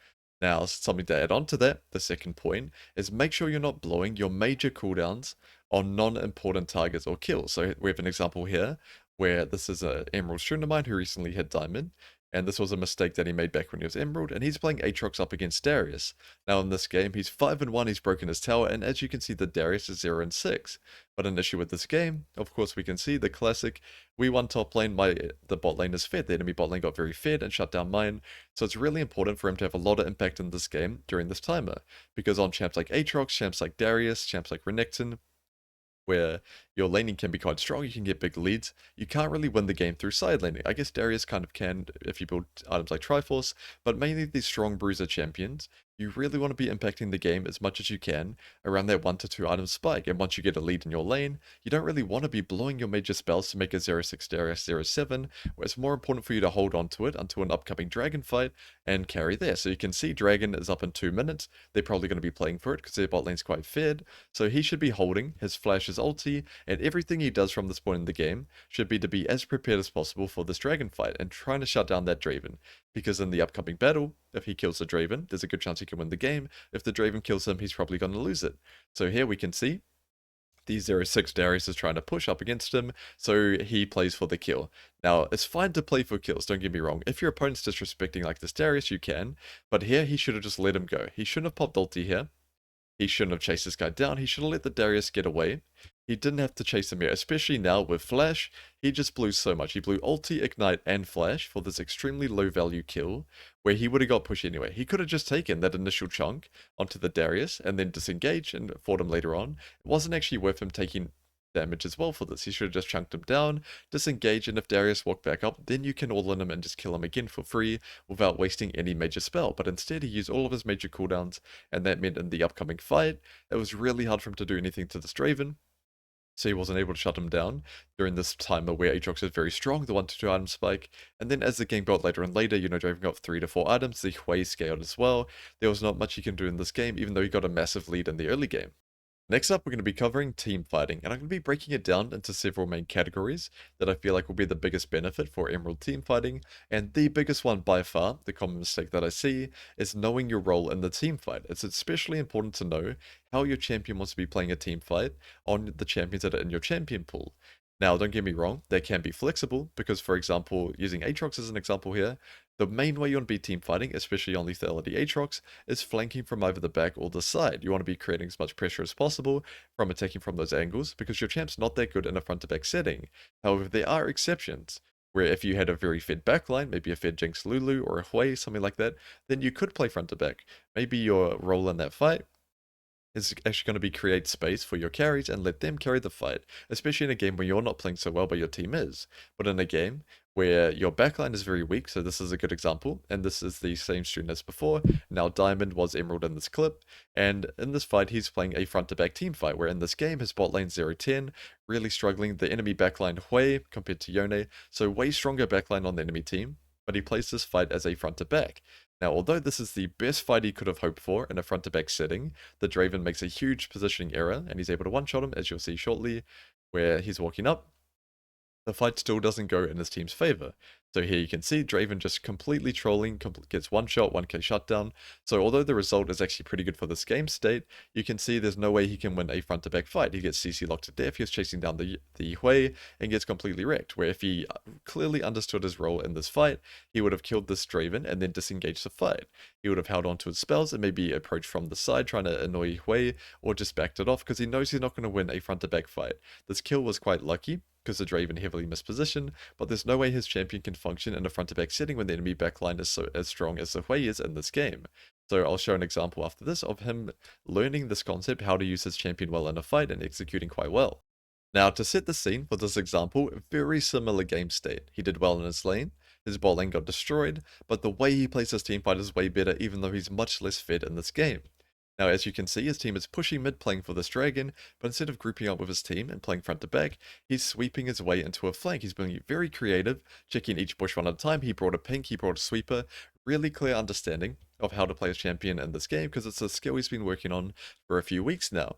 Now, something to add on to that, the second point, is make sure you're not blowing your major cooldowns on non-important targets or kills. So we have an example here where this is an Emerald student of mine who recently hit Diamond, and this was a mistake that he made back when he was Emerald, and he's playing Aatrox up against Darius. Now in this game, he's 5-1, he's broken his tower, and as you can see, the Darius is 0-6. But an issue with this game, of course, we can see the classic, we won top lane, the bot lane is fed, the enemy bot lane got very fed and shut down mine, so it's really important for him to have a lot of impact in this game during this timer, because on champs like Aatrox, champs like Darius, champs like Renekton, where your laning can be quite strong, you can get big leads. You can't really win the game through side laning. I guess Darius kind of can if you build items like Triforce, but mainly these strong bruiser champions, you really want to be impacting the game as much as you can around that 1 to 2 item spike. And once you get a lead in your lane, you don't really want to be blowing your major spells to make a 0-6 Darius 0-7, where it's more important for you to hold on to it until an upcoming dragon fight and carry there. So you can see Dragon is up in 2 minutes. They're probably going to be playing for it because their bot lane's quite fed. So he should be holding his flash, his ulti, and everything he does from this point in the game should be to be as prepared as possible for this dragon fight and trying to shut down that Draven. Because in the upcoming battle, if he kills the Draven, there's a good chance he can win the game. If the Draven kills him, he's probably going to lose it. So here we can see the 0-6 Darius is trying to push up against him, so he plays for the kill. Now, it's fine to play for kills, don't get me wrong. If your opponent's disrespecting like this Darius, you can, but here he should have just let him go. He shouldn't have popped ulti here. He shouldn't have chased this guy down. He should have let the Darius get away. He didn't have to chase him here, especially now with Flash. He just blew so much. He blew ulti, ignite, and Flash for this extremely low value kill, where he would have got pushed anyway. He could have just taken that initial chunk onto the Darius and then disengaged and fought him later on. It wasn't actually worth him taking damage as well for this. He should have just chunked him down, disengaged, and if Darius walked back up, then you can all in him and just kill him again for free without wasting any major spell. But instead, he used all of his major cooldowns, and that meant in the upcoming fight, it was really hard for him to do anything to this Draven. So he wasn't able to shut him down during this timer where Aatrox is very strong, the 1 to 2 item spike. And then as the game built later and later, Draven got 3 to 4 items, the Hui scaled as well. There was not much he can do in this game, even though he got a massive lead in the early game. Next up, we're going to be covering team fighting, and I'm going to be breaking it down into several main categories that I feel like will be the biggest benefit for Emerald team fighting, and the biggest one by far, the common mistake that I see, is knowing your role in the team fight. It's especially important to know how your champion wants to be playing a team fight on the champions that are in your champion pool. Now, don't get me wrong, they can be flexible, because for example, using Aatrox as an example here, the main way you want to be team fighting, especially on lethality Aatrox, is flanking from either the back or the side. You want to be creating as much pressure as possible from attacking from those angles, because your champ's not that good in a front-to-back setting. However, there are exceptions, where if you had a very fed backline, maybe a fed Jinx Lulu or a Hui, something like that, then you could play front-to-back. Maybe your role in that fight is actually going to be create space for your carries and let them carry the fight, especially in a game where you're not playing so well but your team is. But in a game where your backline is very weak, so this is a good example, and this is the same student as before. Now Diamond was Emerald in this clip, and in this fight he's playing a front-to-back team fight, where in this game his bot lane 0-10, really struggling, the enemy backline Hui compared to Yone, so way stronger backline on the enemy team, but he plays this fight as a front-to-back. Now, although this is the best fight he could have hoped for in a front-to-back setting, the Draven makes a huge positioning error, and he's able to one-shot him, as you'll see shortly, where he's walking up. The fight still doesn't go in his team's favor. So here you can see Draven just completely trolling, gets one shot, 1k shutdown. So although the result is actually pretty good for this game state, you can see there's no way he can win a front-to-back fight. He gets CC locked to death, he's chasing down the Hui, and gets completely wrecked, where if he clearly understood his role in this fight, he would have killed this Draven and then disengaged the fight. He would have held on to his spells and maybe approached from the side trying to annoy Hui, or just backed it off because he knows he's not going to win a front-to-back fight. This kill was quite lucky, because the Draven heavily mispositioned, but there's no way his champion can function in a front-to-back setting when the enemy backline is as strong as the Hui is in this game. So I'll show an example after this of him learning this concept, how to use his champion well in a fight, and executing quite well. Now, to set the scene for this example, very similar game state. He did well in his lane, his bot lane got destroyed, but the way he plays his teamfight is way better even though he's much less fed in this game. Now, as you can see, his team is pushing mid playing for this dragon, but instead of grouping up with his team and playing front to back, he's sweeping his way into a flank. He's being very creative, checking each bush one at a time. He brought a pink, he brought a sweeper. Really clear understanding of how to play as champion in this game because it's a skill he's been working on for a few weeks now.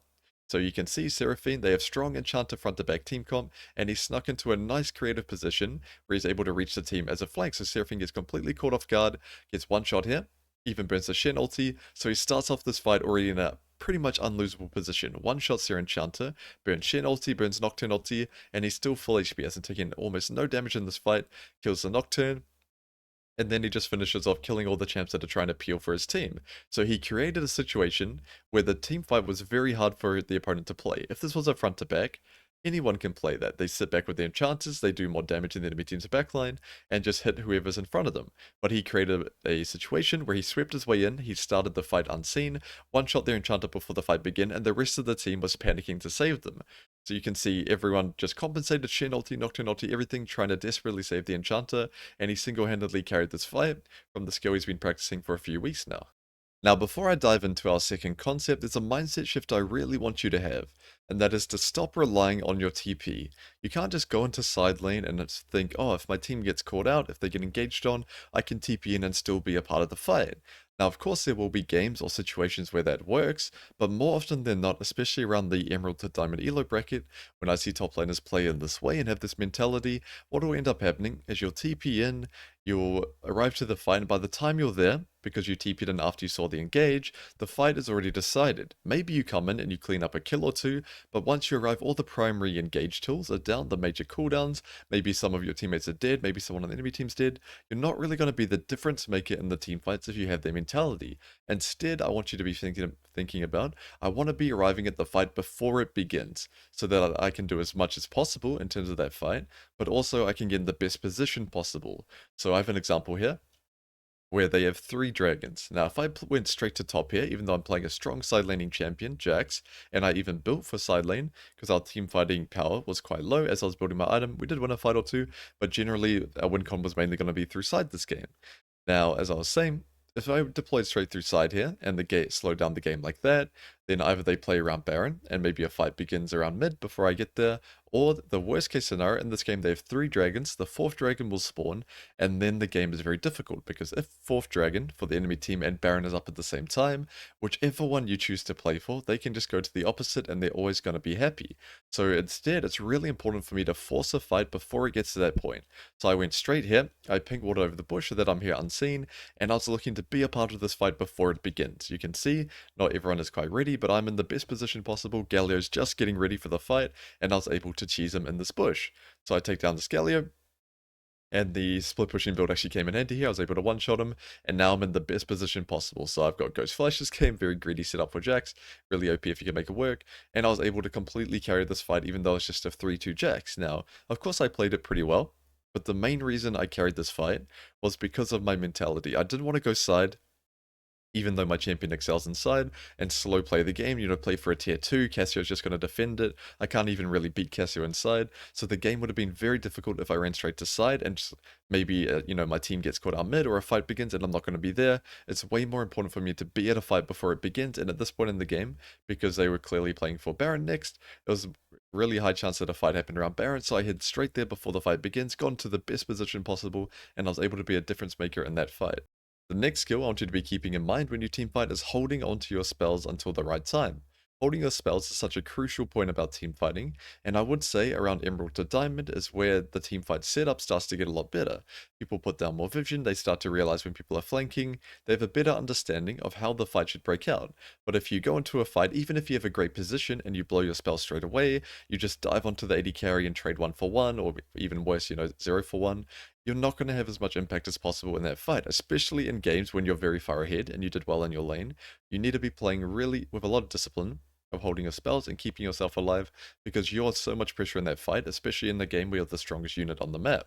So you can see Seraphine, they have strong enchanter front to back team comp, and he snuck into a nice creative position where he's able to reach the team as a flank. So Seraphine gets completely caught off guard, gets one shot here, even burns the Shen ulti, so he starts off this fight already in a pretty much unlosable position. One shot Sera Enchanter, burns Shen ulti, burns Nocturne ulti, and he's still full HP, hasn't taken almost no damage in this fight, kills the Nocturne, and then he just finishes off killing all the champs that are trying to peel for his team. So he created a situation where the team fight was very hard for the opponent to play. If this was a front to back, anyone can play that. They sit back with their enchanters, they do more damage in the enemy team's backline, and just hit whoever's in front of them. But he created a situation where he swept his way in, he started the fight unseen, one-shot their enchanter before the fight began, and the rest of the team was panicking to save them. So you can see everyone just compensated, Shen ulti, Nocturne ulti, everything, trying to desperately save the enchanter, and he single-handedly carried this fight from the skill he's been practicing for a few weeks now. Now, before I dive into our second concept, there's a mindset shift I really want you to have, and that is to stop relying on your TP. You can't just go into side lane and just think, oh, if my team gets caught out, if they get engaged on, I can TP in and still be a part of the fight. Now, of course, there will be games or situations where that works, but more often than not, especially around the Emerald to Diamond Elo bracket, when I see top laners play in this way and have this mentality, what will end up happening is you'll TP in, you'll arrive to the fight, and by the time you're there, because you TP'd in after you saw the engage, the fight is already decided. Maybe you come in and you clean up a kill or two, but once you arrive, all the primary engage tools are down, the major cooldowns, maybe some of your teammates are dead, maybe someone on the enemy team's dead. You're not really going to be the difference maker in the team fights if you have their mentality. Instead, I want you to be thinking about, I want to be arriving at the fight before it begins, so that I can do as much as possible in terms of that fight, but also I can get in the best position possible. So I have an example here where they have 3 dragons. Now, if I went straight to top here, even though I'm playing a strong side laning champion, Jax, and I even built for side lane, because our team fighting power was quite low as I was building my item, we did win a fight or two, but generally our win con was mainly going to be through side this game. Now, as I was saying, if I deployed straight through side here, and the gate slowed down the game like that, then either they play around Baron, and maybe a fight begins around mid before I get there, or the worst case scenario, in this game they have 3 dragons, the 4th dragon will spawn, and then the game is very difficult, because if 4th dragon for the enemy team and Baron is up at the same time, whichever one you choose to play for, they can just go to the opposite and they're always going to be happy. So instead, it's really important for me to force a fight before it gets to that point. So I went straight here, I pink warded over the bush so that I'm here unseen, and I was looking to be a part of this fight before it begins. You can see, not everyone is quite ready, but I'm in the best position possible. Galio's just getting ready for the fight, and I was able to cheese him in this bush. So I take down this Galio, and the split pushing build actually came in handy here. I was able to one-shot him, and now I'm in the best position possible. So I've got Ghost Flash this game, very greedy setup for Jax, really OP if you can make it work, and I was able to completely carry this fight even though it's just a 3-2 Jax. Now, of course I played it pretty well, but the main reason I carried this fight was because of my mentality. I didn't want to go side, even though my champion excels inside, and slow play the game, play for a tier 2, Cassio's just going to defend it, I can't even really beat Cassio inside, so the game would have been very difficult if I ran straight to side, and just maybe, my team gets caught out mid, or a fight begins and I'm not going to be there. It's way more important for me to be at a fight before it begins, and at this point in the game, because they were clearly playing for Baron next, it was really high chance that a fight happened around Baron, so I hid straight there before the fight begins, got into the best position possible, and I was able to be a difference maker in that fight. The next skill I want you to be keeping in mind when you teamfight is holding onto your spells until the right time. Holding your spells is such a crucial point about teamfighting, and I would say around Emerald to Diamond is where the teamfight setup starts to get a lot better. People put down more vision, they start to realize when people are flanking, they have a better understanding of how the fight should break out. But if you go into a fight, even if you have a great position and you blow your spell straight away, you just dive onto the AD carry and trade 1 for 1, or even worse, 0 for 1, you're not going to have as much impact as possible in that fight, especially in games when you're very far ahead and you did well in your lane. You need to be playing really with a lot of discipline of holding your spells and keeping yourself alive, because you're so much pressure in that fight, especially in the game where you're the strongest unit on the map.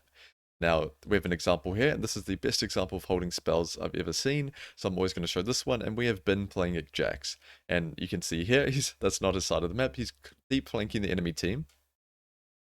Now, we have an example here, and this is the best example of holding spells I've ever seen, so I'm always going to show this one, and we have been playing at Jax. And you can see here, that's not his side of the map, he's deep flanking the enemy team,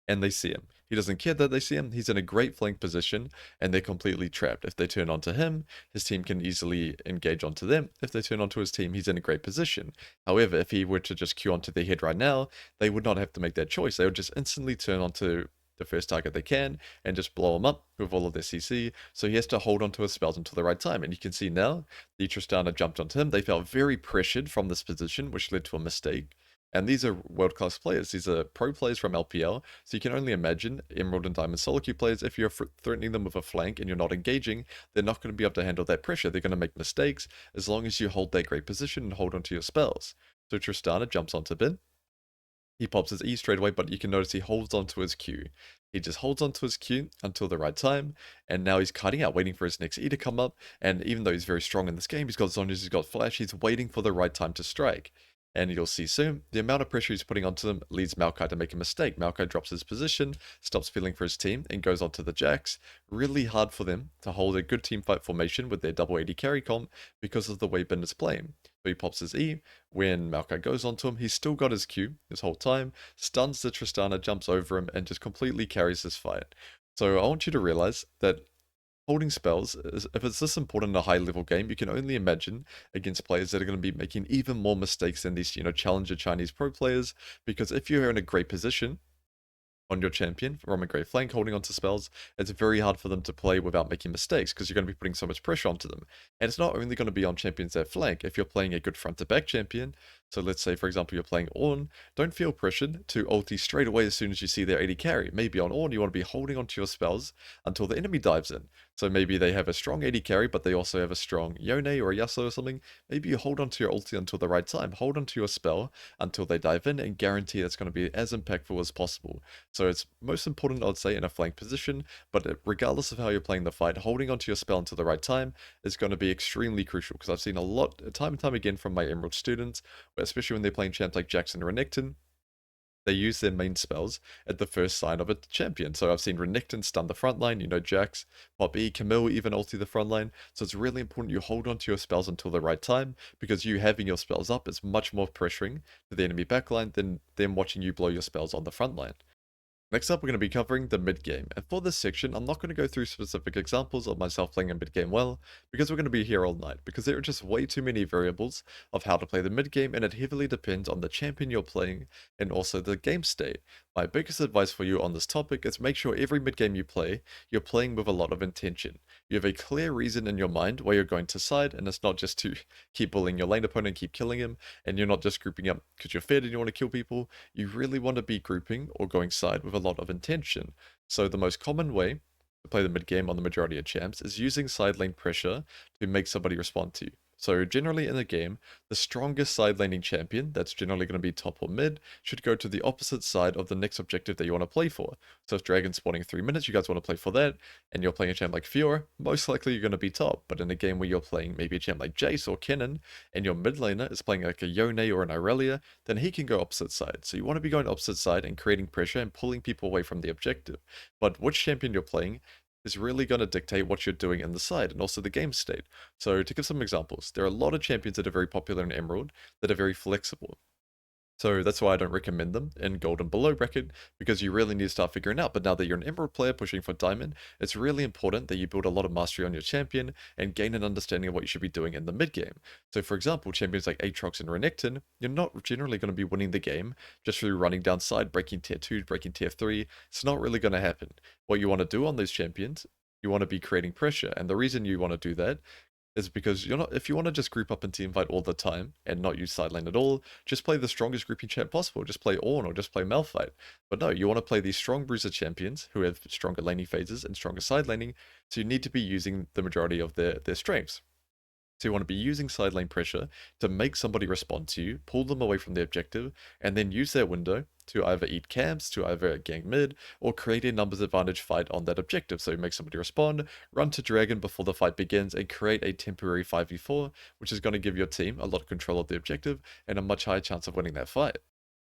and they see him. He doesn't care that they see him. He's in a great flank position, and they're completely trapped. If they turn onto him, his team can easily engage onto them. If they turn onto his team, he's in a great position. However, if he were to just queue onto their head right now, they would not have to make that choice. They would just instantly turn onto the first target they can and just blow him up with all of their CC. So he has to hold onto his spells until the right time. And you can see now the Tristana jumped onto him. They felt very pressured from this position, which led to a mistake. And these are world-class players. These are pro players from LPL. So you can only imagine Emerald and Diamond solo queue players, if you're threatening them with a flank and you're not engaging, they're not going to be able to handle that pressure. They're going to make mistakes as long as you hold that great position and hold onto your spells. So Tristana jumps onto Bin. He pops his E straight away, but you can notice he holds onto his Q. He just holds onto his Q until the right time, and now he's kiting out, waiting for his next E to come up, and even though he's very strong in this game, he's got Zhonya's, he's got Flash, he's waiting for the right time to strike. And you'll see soon, the amount of pressure he's putting onto them leads Maokai to make a mistake. Maokai drops his position, stops feeling for his team, and goes onto the Jax. Really hard for them to hold a good team fight formation with their double AD carry comp because of the way Bin is playing. So he pops his E. When Maokai goes onto him, he's still got his Q this whole time, stuns the Tristana, jumps over him, and just completely carries this fight. So I want you to realize that holding spells, if it's this important in a high-level game, you can only imagine against players that are going to be making even more mistakes than these, challenger Chinese pro players, because if you're in a great position on your champion from a great flank holding onto spells, it's very hard for them to play without making mistakes because you're going to be putting so much pressure onto them. And it's not only going to be on champions that flank. If you're playing a good front to back champion, so let's say for example you're playing Ornn, don't feel pressured to ulti straight away as soon as you see their AD carry. Maybe on Ornn you want to be holding onto your spells until the enemy dives in. So maybe they have a strong AD carry, but they also have a strong Yone or a Yasuo or something. Maybe you hold onto your ulti until the right time. Hold onto your spell until they dive in and guarantee that's going to be as impactful as possible. So it's most important, I'd say, in a flank position, but regardless of how you're playing the fight, holding onto your spell until the right time is going to be extremely crucial, because I've seen a lot, time and time again, from my Emerald students, especially when they're playing champs like Jackson and Renekton, they use their main spells at the first sign of a champion. So I've seen Renekton stun the front line, Jax, Pop E, Camille even ulti the front line. So it's really important you hold onto your spells until the right time, because you having your spells up is much more pressuring to the enemy backline than them watching you blow your spells on the front line. Next up, we're going to be covering the mid game, and for this section, I'm not going to go through specific examples of myself playing a mid game well, because we're going to be here all night, because there are just way too many variables of how to play the mid game, and it heavily depends on the champion you're playing, and also the game state. My biggest advice for you on this topic is make sure every mid game you play, you're playing with a lot of intention. You have a clear reason in your mind where you're going to side, and it's not just to keep bullying your lane opponent and keep killing him, and you're not just grouping up because you're fed and you want to kill people. You really want to be grouping or going side with a lot of intention. So the most common way to play the mid game on the majority of champs is using side lane pressure to make somebody respond to you. So generally in the game, the strongest side laning champion, that's generally going to be top or mid, should go to the opposite side of the next objective that you want to play for. So if Dragon's spawning in 3 minutes, you guys want to play for that, and you're playing a champ like Fiora, most likely you're going to be top. But in a game where you're playing maybe a champ like Jace or Kennen, and your mid laner is playing like a Yone or an Irelia, then he can go opposite side. So you want to be going opposite side and creating pressure and pulling people away from the objective. But which champion you're playing is really going to dictate what you're doing in the side and also the game state. So to give some examples, there are a lot of champions that are very popular in Emerald that are very flexible. So that's why I don't recommend them in gold and below bracket, because you really need to start figuring out. But now that you're an emerald player pushing for diamond, it's really important that you build a lot of mastery on your champion and gain an understanding of what you should be doing in the mid game. So for example, champions like Aatrox and Renekton, you're not generally going to be winning the game just through running down side, breaking tier 2, breaking tier 3. It's not really going to happen. What you want to do on those champions, you want to be creating pressure. And the reason you want to do that is because you're not, if you want to just group up and team fight all the time and not use side lane at all, just play the strongest grouping champ possible. Just play Ornn or just play Malphite. But no, you want to play these strong bruiser champions who have stronger laning phases and stronger side laning, so you need to be using the majority of their strengths. So you want to be using side lane pressure to make somebody respond to you, pull them away from the objective, and then use that window to either eat camps, to either gank mid, or create a numbers advantage fight on that objective. So you make somebody respond, run to Dragon before the fight begins, and create a temporary 5v4, which is going to give your team a lot of control of the objective and a much higher chance of winning that fight.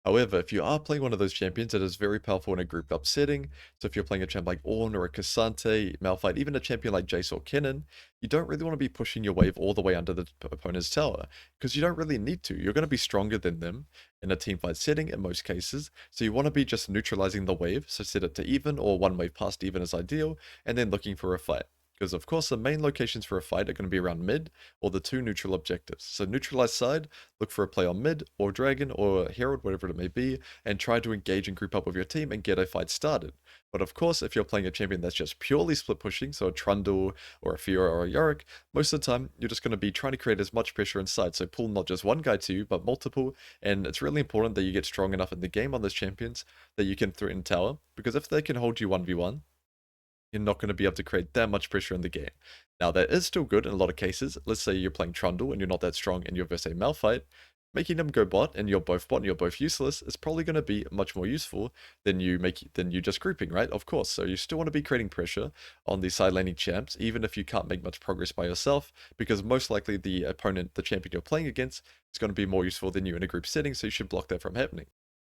However, if you are playing one of those champions that is very powerful in a grouped up setting, so if you're playing a champ like Ornn or a Cassante, Malphite, even a champion like Jace or Kennen, you don't really want to be pushing your wave all the way under the opponent's tower, because you don't really need to. You're going to be stronger than them in a teamfight setting in most cases, so you want to be just neutralizing the wave, so set it to even or one wave past even is ideal, and then looking for a fight. Because of course the main locations for a fight are going to be around mid or the two neutral objectives. So neutralize side, look for a play on mid or dragon or herald, whatever it may be, and try to engage and group up with your team and get a fight started. But of course, if you're playing a champion that's just purely split pushing, so a Trundle or a Fiora or a Yorick, most of the time you're just going to be trying to create as much pressure inside. So pull not just one guy to you, but multiple. And it's really important that you get strong enough in the game on those champions that you can threaten tower, because if they can hold you 1v1, you're not going to be able to create that much pressure in the game. Now, that is still good in a lot of cases. Let's say you're playing Trundle and you're not that strong and you're versus a Malphite. Making them go bot and you're both bot and you're both useless is probably going to be much more useful than you just grouping, right? Of course. So you still want to be creating pressure on the side laning champs, even if you can't make much progress by yourself, because most likely the opponent, the champion you're playing against, is going to be more useful than you in a group setting, so you should block that from happening.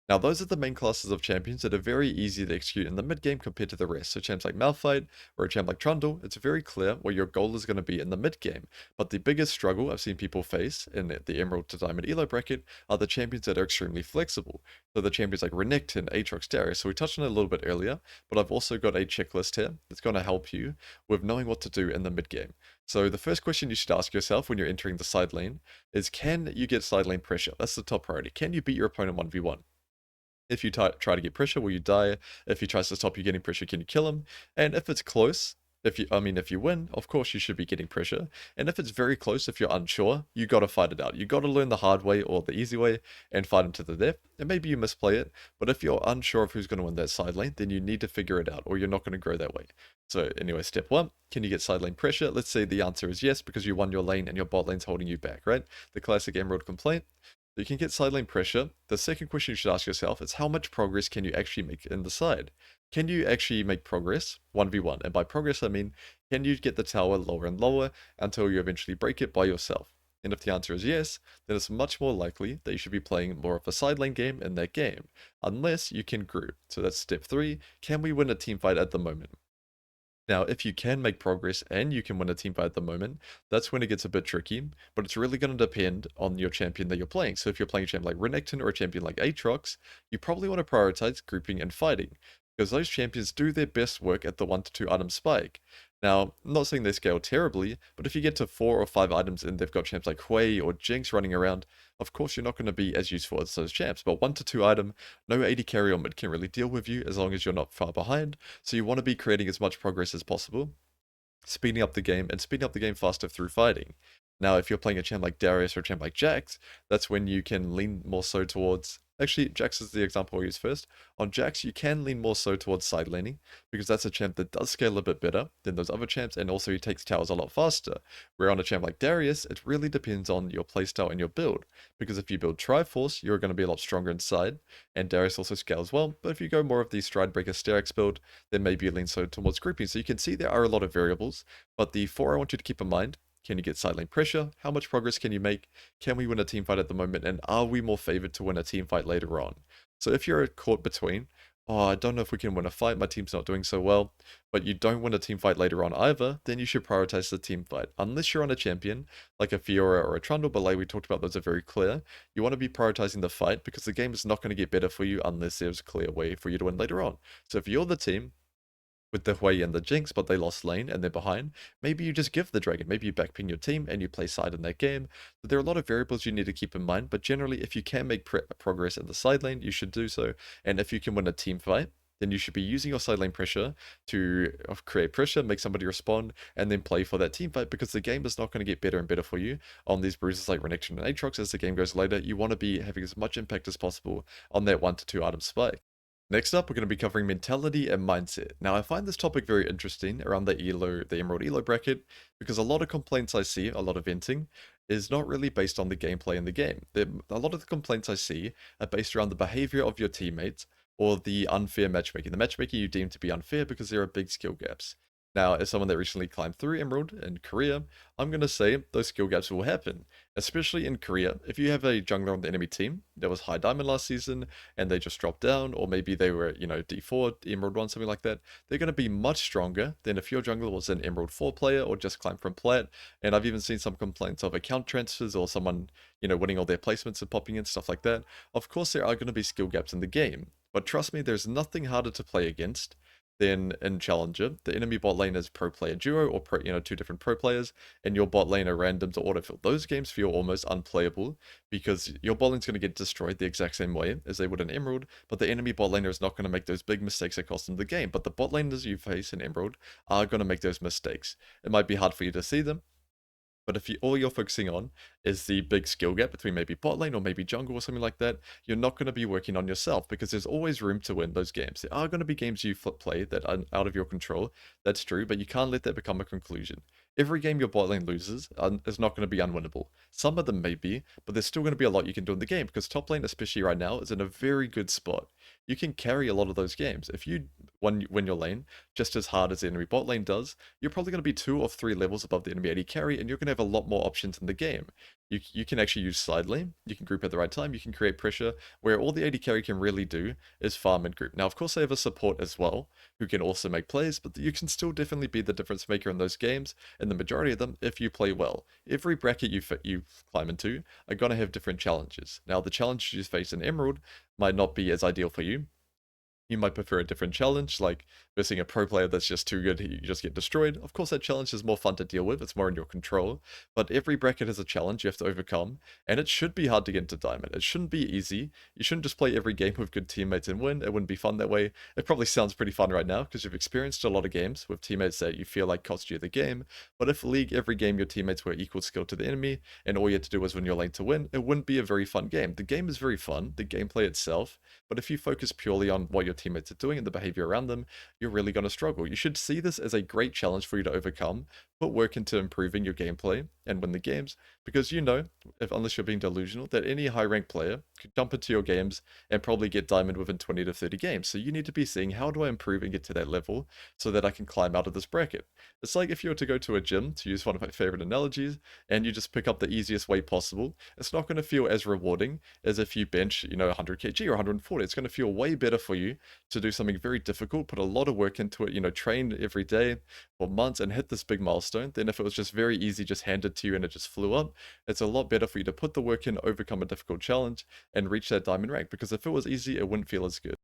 Now, those are the main classes of champions that are very easy to execute in the mid game compared to the rest. So champs like Malphite or a champ like Trundle, it's very clear what your goal is going to be in the mid game. But the biggest struggle I've seen people face in the Emerald to Diamond Elo bracket are the champions that are extremely flexible. So the champions like Renekton, Aatrox, Darius. So we touched on it a little bit earlier, but I've also got a checklist here that's going to help you with knowing what to do in the mid game. So the first question you should ask yourself when you're entering the side lane is, can you get side lane pressure? That's the top priority. Can you beat your opponent 1v1? If you try to get pressure, will you die? If he tries to stop you getting pressure, can you kill him? And if it's close, if you win, of course you should be getting pressure. And if it's very close, if you're unsure, you gotta fight it out. You gotta learn the hard way or the easy way and fight him to the death. And maybe you misplay it, but if you're unsure of who's gonna win that side lane, then you need to figure it out, or you're not gonna grow that way. So anyway, step one, can you get side lane pressure? Let's say the answer is yes, because you won your lane and your bot lane's holding you back, right? The classic Emerald complaint. You can get side lane pressure. The second question you should ask yourself is, how much progress can you actually make in the side? Can you actually make progress 1v1? And by progress, I mean, can you get the tower lower and lower until you eventually break it by yourself? And if the answer is yes, then it's much more likely that you should be playing more of a side lane game in that game, unless you can group. So that's step 3. Can we win a team fight at the moment? Now, if you can make progress and you can win a team fight at the moment, that's when it gets a bit tricky, but it's really going to depend on your champion that you're playing. So if you're playing a champion like Renekton or a champion like Aatrox, you probably want to prioritize grouping and fighting, because those champions do their best work at the 1 to 2 item spike. Now, I'm not saying they scale terribly, but if you get to 4 or 5 items and they've got champs like Hui or Jinx running around, of course you're not going to be as useful as those champs, but 1 to 2 item, no AD carry or mid can really deal with you as long as you're not far behind, so you want to be creating as much progress as possible, speeding up the game and speeding up the game faster through fighting. Now, if you're playing a champ like Darius or a champ like Jax, that's when you can lean more so towards. Actually, Jax is the example I'll use first. On Jax, you can lean more so towards side laning, because that's a champ that does scale a bit better than those other champs, and also he takes towers a lot faster. Where on a champ like Darius, it really depends on your playstyle and your build, because if you build Triforce, you're going to be a lot stronger inside, and Darius also scales well, but if you go more of the Stridebreaker Sterak's build, then maybe you lean so towards grouping. So you can see there are a lot of variables, but the 4 I want you to keep in mind: can you get side lane pressure? How much progress can you make? Can we win a team fight at the moment? And are we more favored to win a team fight later on? So if you're caught between, oh, I don't know if we can win a fight, my team's not doing so well, but you don't win a team fight later on either, then you should prioritize the team fight. Unless you're on a champion, like a Fiora or a Trundle, but like we talked about, those are very clear. You want to be prioritizing the fight, because the game is not going to get better for you unless there's a clear way for you to win later on. So if you're the team with the Hui and the Jinx, but they lost lane and they're behind, maybe you just give the dragon. Maybe you backping your team and you play side in that game. So there are a lot of variables you need to keep in mind, but generally, if you can make progress in the side lane, you should do so. And if you can win a team fight, then you should be using your side lane pressure to create pressure, make somebody respond, and then play for that team fight, because the game is not going to get better and better for you on these bruises like Renekton and Aatrox as the game goes later. You want to be having as much impact as possible on that 1 to 2 item spike. Next up, we're going to be covering mentality and mindset. Now, I find this topic very interesting around the Emerald Elo bracket, because a lot of complaints I see, a lot of venting, is not really based on the gameplay in the game. A lot of the complaints I see are based around the behavior of your teammates or the unfair matchmaking. The matchmaking you deem to be unfair because there are big skill gaps. Now, as someone that recently climbed through Emerald in Korea, I'm going to say those skill gaps will happen. Especially in Korea, if you have a jungler on the enemy team that was high diamond last season and they just dropped down, or maybe they were, D4, Emerald 1, something like that, they're going to be much stronger than if your jungler was an Emerald 4 player or just climbed from plat. And I've even seen some complaints of account transfers or someone, winning all their placements and popping in, stuff like that. Of course, there are going to be skill gaps in the game, but trust me, there's nothing harder to play against than in Challenger. The enemy bot lane is pro player duo or two different pro players, and your bot lane are random to autofill. Those games feel almost unplayable because your bot lane's going to get destroyed the exact same way as they would in Emerald, but the enemy bot laner is not going to make those big mistakes that cost them the game. But the bot laners you face in Emerald are going to make those mistakes. It might be hard for you to see them, but if all you're focusing on is the big skill gap between maybe bot lane or maybe jungle or something like that, you're not going to be working on yourself because there's always room to win those games. There are going to be games you play that are out of your control. That's true, but you can't let that become a conclusion. Every game your bot lane loses is not going to be unwinnable. Some of them may be, but there's still going to be a lot you can do in the game because top lane, especially right now, is in a very good spot. You can carry a lot of those games. If you win your lane just as hard as the enemy bot lane does, you're probably going to be 2 or 3 levels above the enemy AD carry, and you're going to have a lot more options in the game. You can actually use side lane, you can group at the right time, you can create pressure, where all the AD carry can really do is farm and group. Now, of course, they have a support as well, who can also make plays, but you can still definitely be the difference maker in those games, and the majority of them, if you play well. Every bracket you climb into are going to have different challenges. Now, the challenges you face in Emerald might not be as ideal for you. You might prefer a different challenge, like versing a pro player that's just too good, you just get destroyed. Of course, that challenge is more fun to deal with, it's more in your control, but every bracket has a challenge you have to overcome, and it should be hard to get into Diamond. It shouldn't be easy. You shouldn't just play every game with good teammates and win. It wouldn't be fun that way. It probably sounds pretty fun right now, because you've experienced a lot of games with teammates that you feel like cost you the game, but if League, every game your teammates were equal skill to the enemy, and all you had to do was win your lane to win, it wouldn't be a very fun game. The game is very fun, the gameplay itself, but if you focus purely on what your teammates are doing and the behavior around them, you're really going to struggle. You should see this as a great challenge for you to overcome, put work into improving your gameplay, and win the games, because unless you're being delusional, that any high ranked player could jump into your games and probably get diamond within 20 to 30 games. So you need to be seeing, how do I improve and get to that level so that I can climb out of this bracket? It's like if you were to go to a gym, to use one of my favorite analogies, and you just pick up the easiest weight possible, it's not going to feel as rewarding as if you bench, 100 kg or 140. It's going to feel way better for you to do something very difficult, put a lot of work into it, train every day for months and hit this big milestone, than if it was just very easy, just handed to you and it just flew up. It's a lot better for you to put the work in, overcome a difficult challenge, and reach that diamond rank, because if it was easy, it wouldn't feel as good.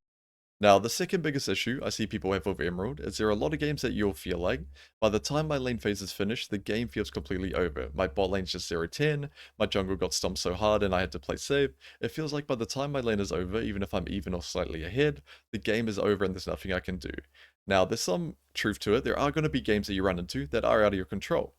Now, the second biggest issue I see people have with Emerald is there are a lot of games that you'll feel like, by the time my lane phase is finished, the game feels completely over. My bot lane's just 0-10, my jungle got stomped so hard and I had to play safe. It feels like by the time my lane is over, even if I'm even or slightly ahead, the game is over and there's nothing I can do. Now, there's some truth to it. There are going to be games that you run into that are out of your control.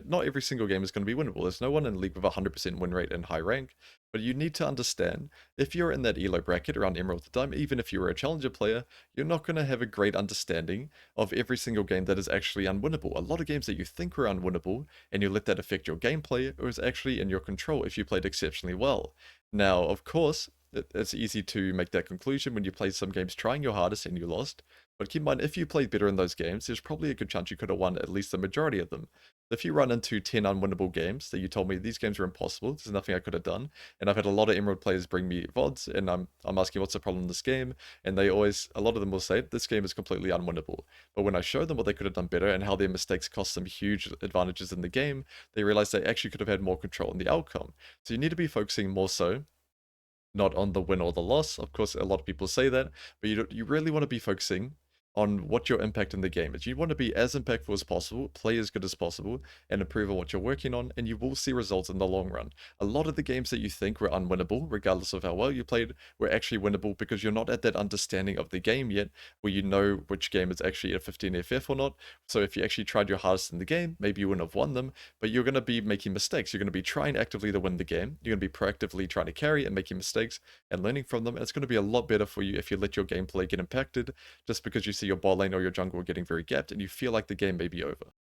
Not every single game is going to be winnable. There's no one in the league with a 100% win rate and high rank, but you need to understand, if you're in that elo bracket around Emerald to Diamond, even if you were a challenger player, you're not going to have a great understanding of every single game that is actually unwinnable. A lot of games that you think were unwinnable and you let that affect your gameplay is actually in your control if you played exceptionally well. Now, of course, it's easy to make that conclusion when you play some games trying your hardest and you lost. But keep in mind, if you played better in those games, there's probably a good chance you could have won at least the majority of them. If you run into 10 unwinnable games that you told me these games are impossible, there's nothing I could have done, and I've had a lot of Emerald players bring me VODs, and I'm asking what's the problem in this game, and a lot of them will say, this game is completely unwinnable. But when I show them what they could have done better and how their mistakes cost them huge advantages in the game, they realize they actually could have had more control in the outcome. So you need to be focusing more so not on the win or the loss. Of course, a lot of people say that, but you really want to be focusing on what your impact in the game is. You want to be as impactful as possible, play as good as possible, and improve on what you're working on, and you will see results in the long run. A lot of the games that you think were unwinnable, regardless of how well you played, were actually winnable because you're not at that understanding of the game yet, where you know which game is actually a 15 FF or not. So if you actually tried your hardest in the game, maybe you wouldn't have won them, but you're going to be making mistakes. You're going to be trying actively to win the game. You're going to be proactively trying to carry and making mistakes and learning from them. And it's going to be a lot better for you if you let your gameplay get impacted just because you see your bot lane or your jungle getting very gapped and you feel like the game may be over.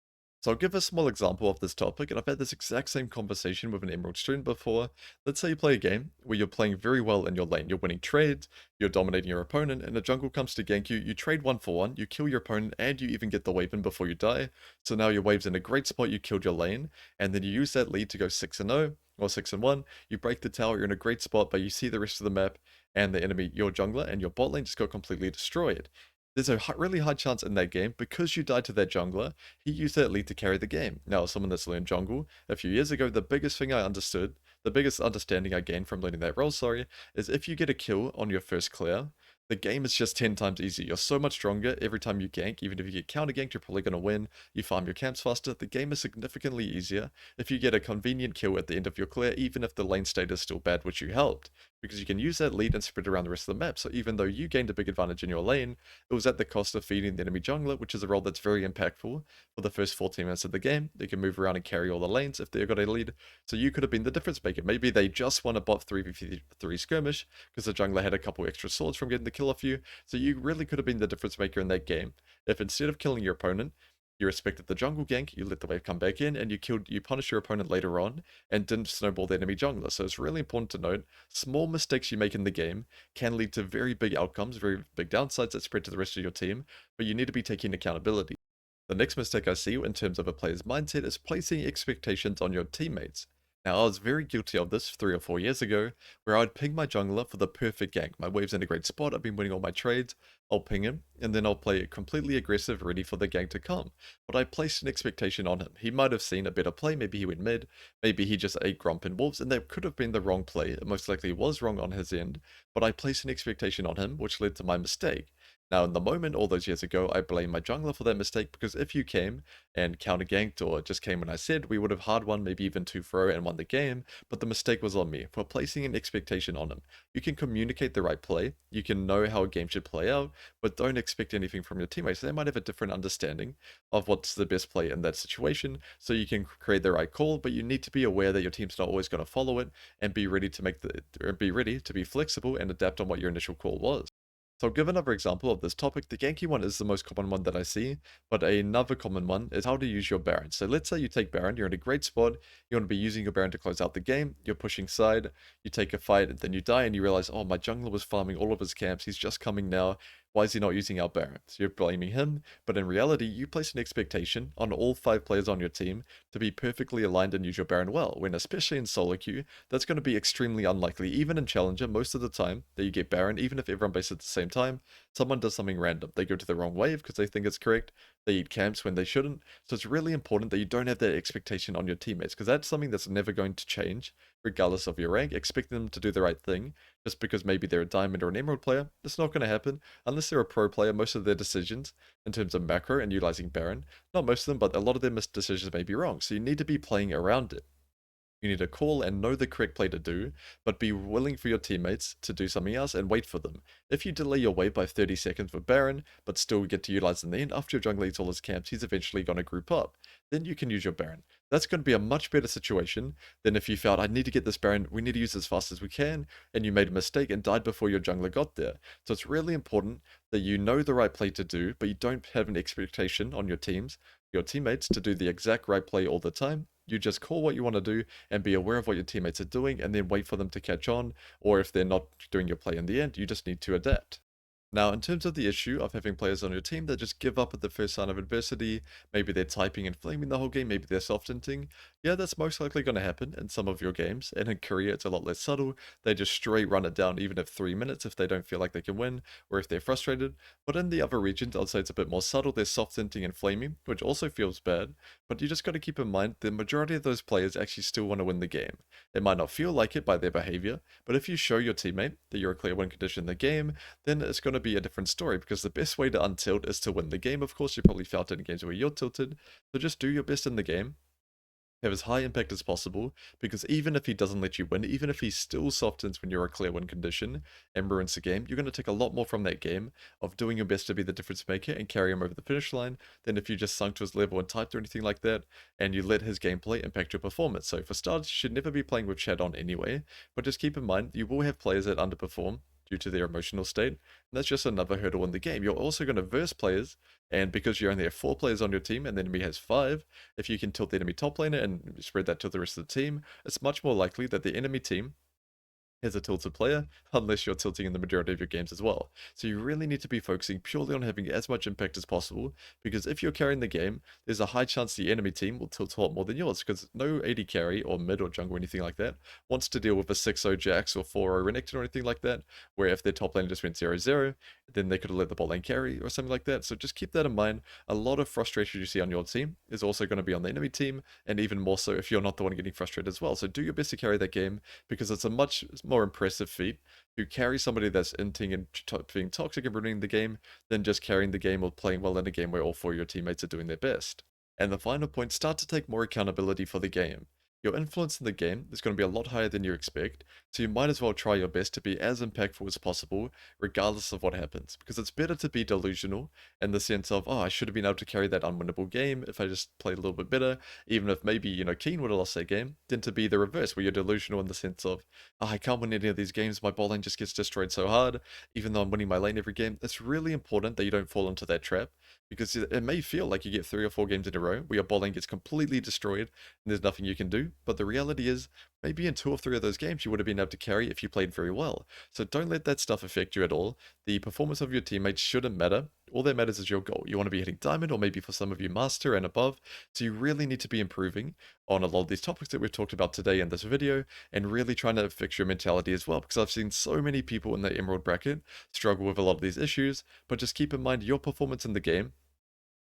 So I'll give a small example of this topic, and I've had this exact same conversation with an Emerald student before. Let's say you play a game where you're playing very well in your lane, you're winning trades, you're dominating your opponent, and the jungle comes to gank you, you trade 1 for 1, you kill your opponent, and you even get the wave in before you die. So now your wave's in a great spot, you killed your lane, and then you use that lead to go 6-0, or 6-1, you break the tower, you're in a great spot, but you see the rest of the map, and the enemy, your jungler, and your bot lane just got completely destroyed. There's a really high chance in that game, because you died to that jungler, he used that lead to carry the game. Now, as someone that's learned jungle, a few years ago, the biggest thing I understood, the biggest understanding I gained from learning that role, is if you get a kill on your first clear, the game is just 10 times easier. You're so much stronger every time you gank. Even if you get counter ganked, you're probably going to win. You farm your camps faster. The game is significantly easier if you get a convenient kill at the end of your clear, even if the lane state is still bad, which you helped. Because you can use that lead and spread around the rest of the map. So even though you gained a big advantage in your lane, it was at the cost of feeding the enemy jungler, which is a role that's very impactful for the first 14 minutes of the game. They can move around and carry all the lanes if they've got a lead. So you could have been the difference maker. Maybe they just won a bot 3v3 skirmish because the jungler had a couple extra swords from getting the kill off you. So you really could have been the difference maker in that game. If instead of killing your opponent, you respected the jungle gank, you let the wave come back in, and you punished your opponent later on, and didn't snowball the enemy jungler. So it's really important to note, small mistakes you make in the game can lead to very big outcomes, very big downsides that spread to the rest of your team, but you need to be taking accountability. The next mistake I see in terms of a player's mindset is placing expectations on your teammates. Now, I was very guilty of this 3 or 4 years ago, where I'd ping my jungler for the perfect gank. My wave's in a great spot, I've been winning all my trades, I'll ping him, and then I'll play it completely aggressive, ready for the gank to come. But I placed an expectation on him. He might have seen a better play, maybe he went mid, maybe he just ate Gromp and Wolves, and that could have been the wrong play. It most likely was wrong on his end, but I placed an expectation on him, which led to my mistake. Now, in the moment, all those years ago, I blame my jungler for that mistake, because if you came and counter ganked or just came when I said, we would have hard won, maybe even 2-0 and won the game, but the mistake was on me for placing an expectation on him. You can communicate the right play, you can know how a game should play out, but don't expect anything from your teammates. They might have a different understanding of what's the best play in that situation, so you can create the right call, but you need to be aware that your team's not always going to follow it, and be ready to be flexible and adapt on what your initial call was. So I'll give another example of this topic. The ganky one is the most common one that I see, but another common one is how to use your Baron. So let's say you take Baron, you're in a great spot, you want to be using your Baron to close out the game, you're pushing side, you take a fight, and then you die, and you realize, oh, my jungler was farming all of his camps, he's just coming now, why is he not using our Baron? So you're blaming him, but in reality, you place an expectation on all 5 players on your team to be perfectly aligned and use your Baron well, when especially in solo queue, that's going to be extremely unlikely. Even in Challenger, most of the time that you get Baron, even if everyone bases at the same time, someone does something random. They go to the wrong wave because they think it's correct, they eat camps when they shouldn't, so it's really important that you don't have that expectation on your teammates, because that's something that's never going to change, regardless of your rank. Expecting them to do the right thing, just because maybe they're a Diamond or an Emerald player, it's not going to happen. Unless they're a pro player, most of their decisions, in terms of macro and utilizing Baron, not most of them, but a lot of their decisions may be wrong, so you need to be playing around it. You need to call and know the correct play to do, but be willing for your teammates to do something else and wait for them. If you delay your wave by 30 seconds with Baron, but still get to utilize in the end, after your jungler eats all his camps, he's eventually going to group up. Then you can use your Baron. That's going to be a much better situation than if you felt, I need to get this Baron, we need to use it as fast as we can, and you made a mistake and died before your jungler got there. So it's really important that you know the right play to do, but you don't have an expectation on your teammates to do the exact right play all the time. You just call what you want to do and be aware of what your teammates are doing, and then wait for them to catch on, or if they're not doing your play in the end, you just need to adapt. Now, in terms of the issue of having players on your team that just give up at the first sign of adversity, maybe they're typing and flaming the whole game, maybe they're soft-hinting, yeah, that's most likely going to happen in some of your games, and in Korea it's a lot less subtle. They just straight run it down even if 3 minutes if they don't feel like they can win, or if they're frustrated. But in the other regions, I'd say it's a bit more subtle. They're soft-hinting and flaming, which also feels bad, but you just got to keep in mind the majority of those players actually still want to win the game. It might not feel like it by their behavior, but if you show your teammate that you're a clear win condition in the game, then it's going to be a different story, because the best way to untilt is to win the game. Of course, you probably felt it in games where you're tilted, so just do your best in the game, have as high impact as possible, because even if he doesn't let you win, even if he still softens when you're a clear win condition and ruins the game, you're going to take a lot more from that game of doing your best to be the difference maker and carry him over the finish line than if you just sunk to his level and typed or anything like that, and you let his gameplay impact your performance. So for starters, you should never be playing with chat on anyway, but just keep in mind, you will have players that underperform due to their emotional state. And that's just another hurdle in the game. You're also going to verse players, and because you only have 4 players on your team and the enemy has 5, if you can tilt the enemy top laner and spread that to the rest of the team, it's much more likely that the enemy team as a tilted player, unless you're tilting in the majority of your games as well. So you really need to be focusing purely on having as much impact as possible, because if you're carrying the game, there's a high chance the enemy team will tilt a lot more than yours, because no AD carry, or mid or jungle or anything like that, wants to deal with a 6-0 Jax or 4-0 Renekton or anything like that, where if their top lane just went 0-0, then they could have let the bot lane carry or something like that. So just keep that in mind. A lot of frustration you see on your team is also going to be on the enemy team, and even more so if you're not the one getting frustrated as well. So do your best to carry that game, because it's a much more impressive feat to carry somebody that's inting and being toxic and ruining the game than just carrying the game or playing well in a game where all 4 of your teammates are doing their best. And the final point, start to take more accountability for the game. Your influence in the game is going to be a lot higher than you expect, so you might as well try your best to be as impactful as possible, regardless of what happens. Because it's better to be delusional in the sense of, oh, I should have been able to carry that unwinnable game if I just played a little bit better, even if maybe, Keen would have lost that game, than to be the reverse, where you're delusional in the sense of, oh, I can't win any of these games, my bot lane just gets destroyed so hard, even though I'm winning my lane every game. It's really important that you don't fall into that trap, because it may feel like you get 3 or 4 games in a row where your bot lane gets completely destroyed and there's nothing you can do, but the reality is, maybe in 2 or 3 of those games you would have been able to carry if you played very well. So don't let that stuff affect you at all. The performance of your teammates shouldn't matter. All that matters is your goal. You want to be hitting diamond, or maybe for some of you master and above, so you really need to be improving on a lot of these topics that we've talked about today in this video, and really trying to fix your mentality as well, because I've seen so many people in the emerald bracket struggle with a lot of these issues. But just keep in mind, your performance in the game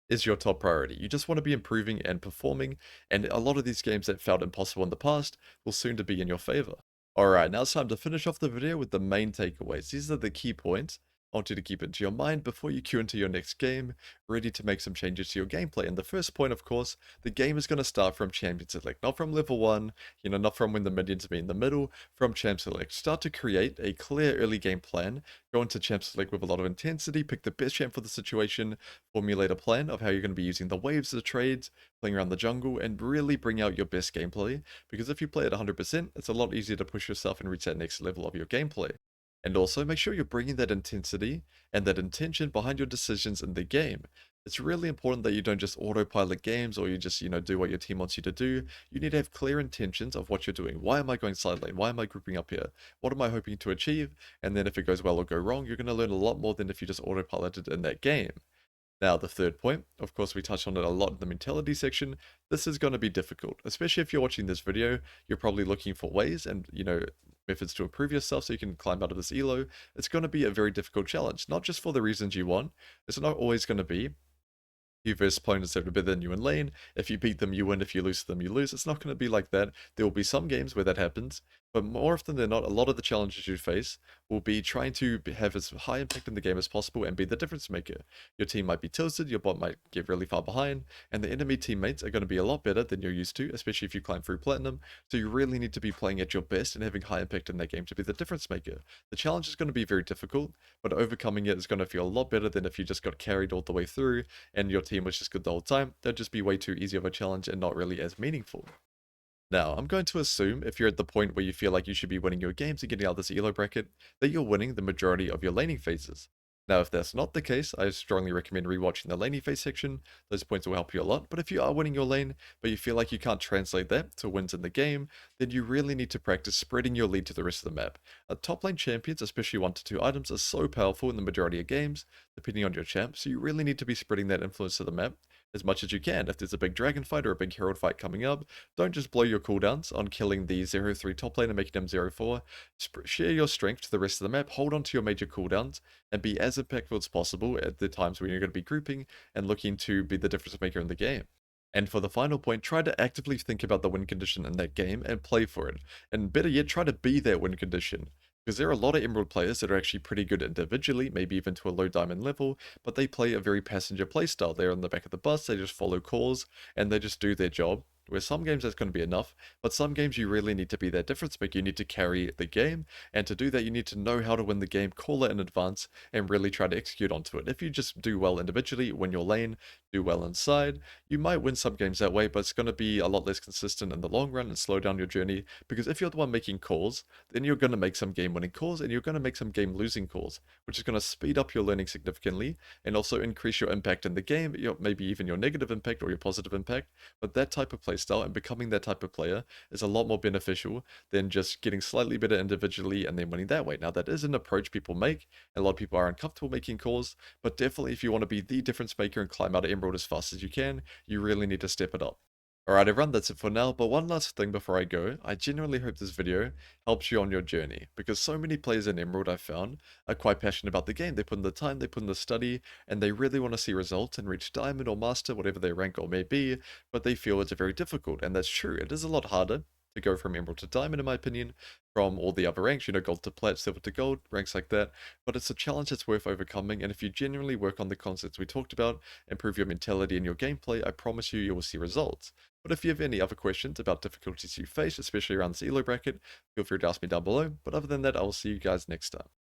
is your top priority. You just want to be improving and performing, and a lot of these games that felt impossible in the past will soon to be in your favor. Alright, now it's time to finish off the video with the main takeaways. These are the key points I want you to keep into your mind before you queue into your next game, ready to make some changes to your gameplay. And the first point, of course, the game is going to start from Champion Select, not from level 1, not from when the minions are in the middle, from Champ Select. Start to create a clear early game plan, go into Champ Select with a lot of intensity, pick the best champ for the situation, formulate a plan of how you're going to be using the waves, the trades, playing around the jungle, and really bring out your best gameplay, because if you play at 100%, it's a lot easier to push yourself and reach that next level of your gameplay. And also, make sure you're bringing that intensity and that intention behind your decisions in the game. It's really important that you don't just autopilot games, or you just, do what your team wants you to do. You need to have clear intentions of what you're doing. Why am I going side lane? Why am I grouping up here? What am I hoping to achieve? And then if it goes well or go wrong, you're going to learn a lot more than if you just autopiloted in that game. Now, the third point, of course, we touched on it a lot in the mentality section. This is going to be difficult, especially if you're watching this video. You're probably looking for ways and, methods to improve yourself so you can climb out of this elo. It's going to be a very difficult challenge, not just for the reasons you want. It's not always going to be you versus opponents that are better than you in lane. If you beat them, you win. If you lose to them, you lose. It's not going to be like that. There will be some games where that happens, but more often than not, a lot of the challenges you face will be trying to have as high impact in the game as possible and be the difference maker. Your team might be tilted, your bot might get really far behind, and the enemy teammates are going to be a lot better than you're used to, especially if you climb through platinum. So you really need to be playing at your best and having high impact in that game to be the difference maker. The challenge is going to be very difficult, but overcoming it is going to feel a lot better than if you just got carried all the way through and your team was just good the whole time. That'd just be way too easy of a challenge and not really as meaningful. Now, I'm going to assume if you're at the point where you feel like you should be winning your games and getting out of this elo bracket, that you're winning the majority of your laning phases. Now, if that's not the case, I strongly recommend rewatching the laning phase section. Those points will help you a lot. But if you are winning your lane, but you feel like you can't translate that to wins in the game, then you really need to practice spreading your lead to the rest of the map. Top lane champions, especially 1 to 2 items, are so powerful in the majority of games, depending on your champ, so you really need to be spreading that influence to the map as much as you can. If there's a big dragon fight or a big herald fight coming up, don't just blow your cooldowns on killing the 0-3 top lane and making them 0-4. Share your strength to the rest of the map, hold on to your major cooldowns, and be as impactful as possible at the times when you're going to be grouping and looking to be the difference maker in the game. And for the final point, try to actively think about the win condition in that game and play for it. And better yet, try to be that win condition. Because there are a lot of Emerald players that are actually pretty good individually, maybe even to a low diamond level, but they play a very passenger playstyle. They're on the back of the bus, they just follow calls, and they just do their job. where some games that's going to be enough, but some games you really need to be that difference maker. You need to carry the game, and to do that, you need to know how to win the game, call it in advance, and really try to execute onto it. If you just do well individually, win your lane, do well inside, you might win some games that way, but it's going to be a lot less consistent in the long run and slow down your journey, because if you're the one making calls, then you're going to make some game-winning calls, and you're going to make some game-losing calls, which is going to speed up your learning significantly, and also increase your impact in the game, maybe even your negative impact or your positive impact. But that type of playstyle and becoming that type of player is a lot more beneficial than just getting slightly better individually and then winning that way. Now, that is an approach people make, and a lot of people are uncomfortable making calls, but definitely if you want to be the difference maker and climb out of Emerald as fast as you can, you really need to step it up. Alright everyone, that's it for now, but one last thing before I go, I genuinely hope this video helps you on your journey, because so many players in Emerald I've found are quite passionate about the game. They put in the time, they put in the study, and they really want to see results and reach Diamond or Master, whatever their rank goal may be, but they feel it's very difficult, and that's true. It is a lot harder to go from Emerald to Diamond, in my opinion, from all the other ranks, Gold to Plat, Silver to Gold, ranks like that, but it's a challenge that's worth overcoming, and if you genuinely work on the concepts we talked about, improve your mentality and your gameplay, I promise you will see results. But if you have any other questions about difficulties you face, especially around this elo bracket, feel free to ask me down below. But other than that, I will see you guys next time.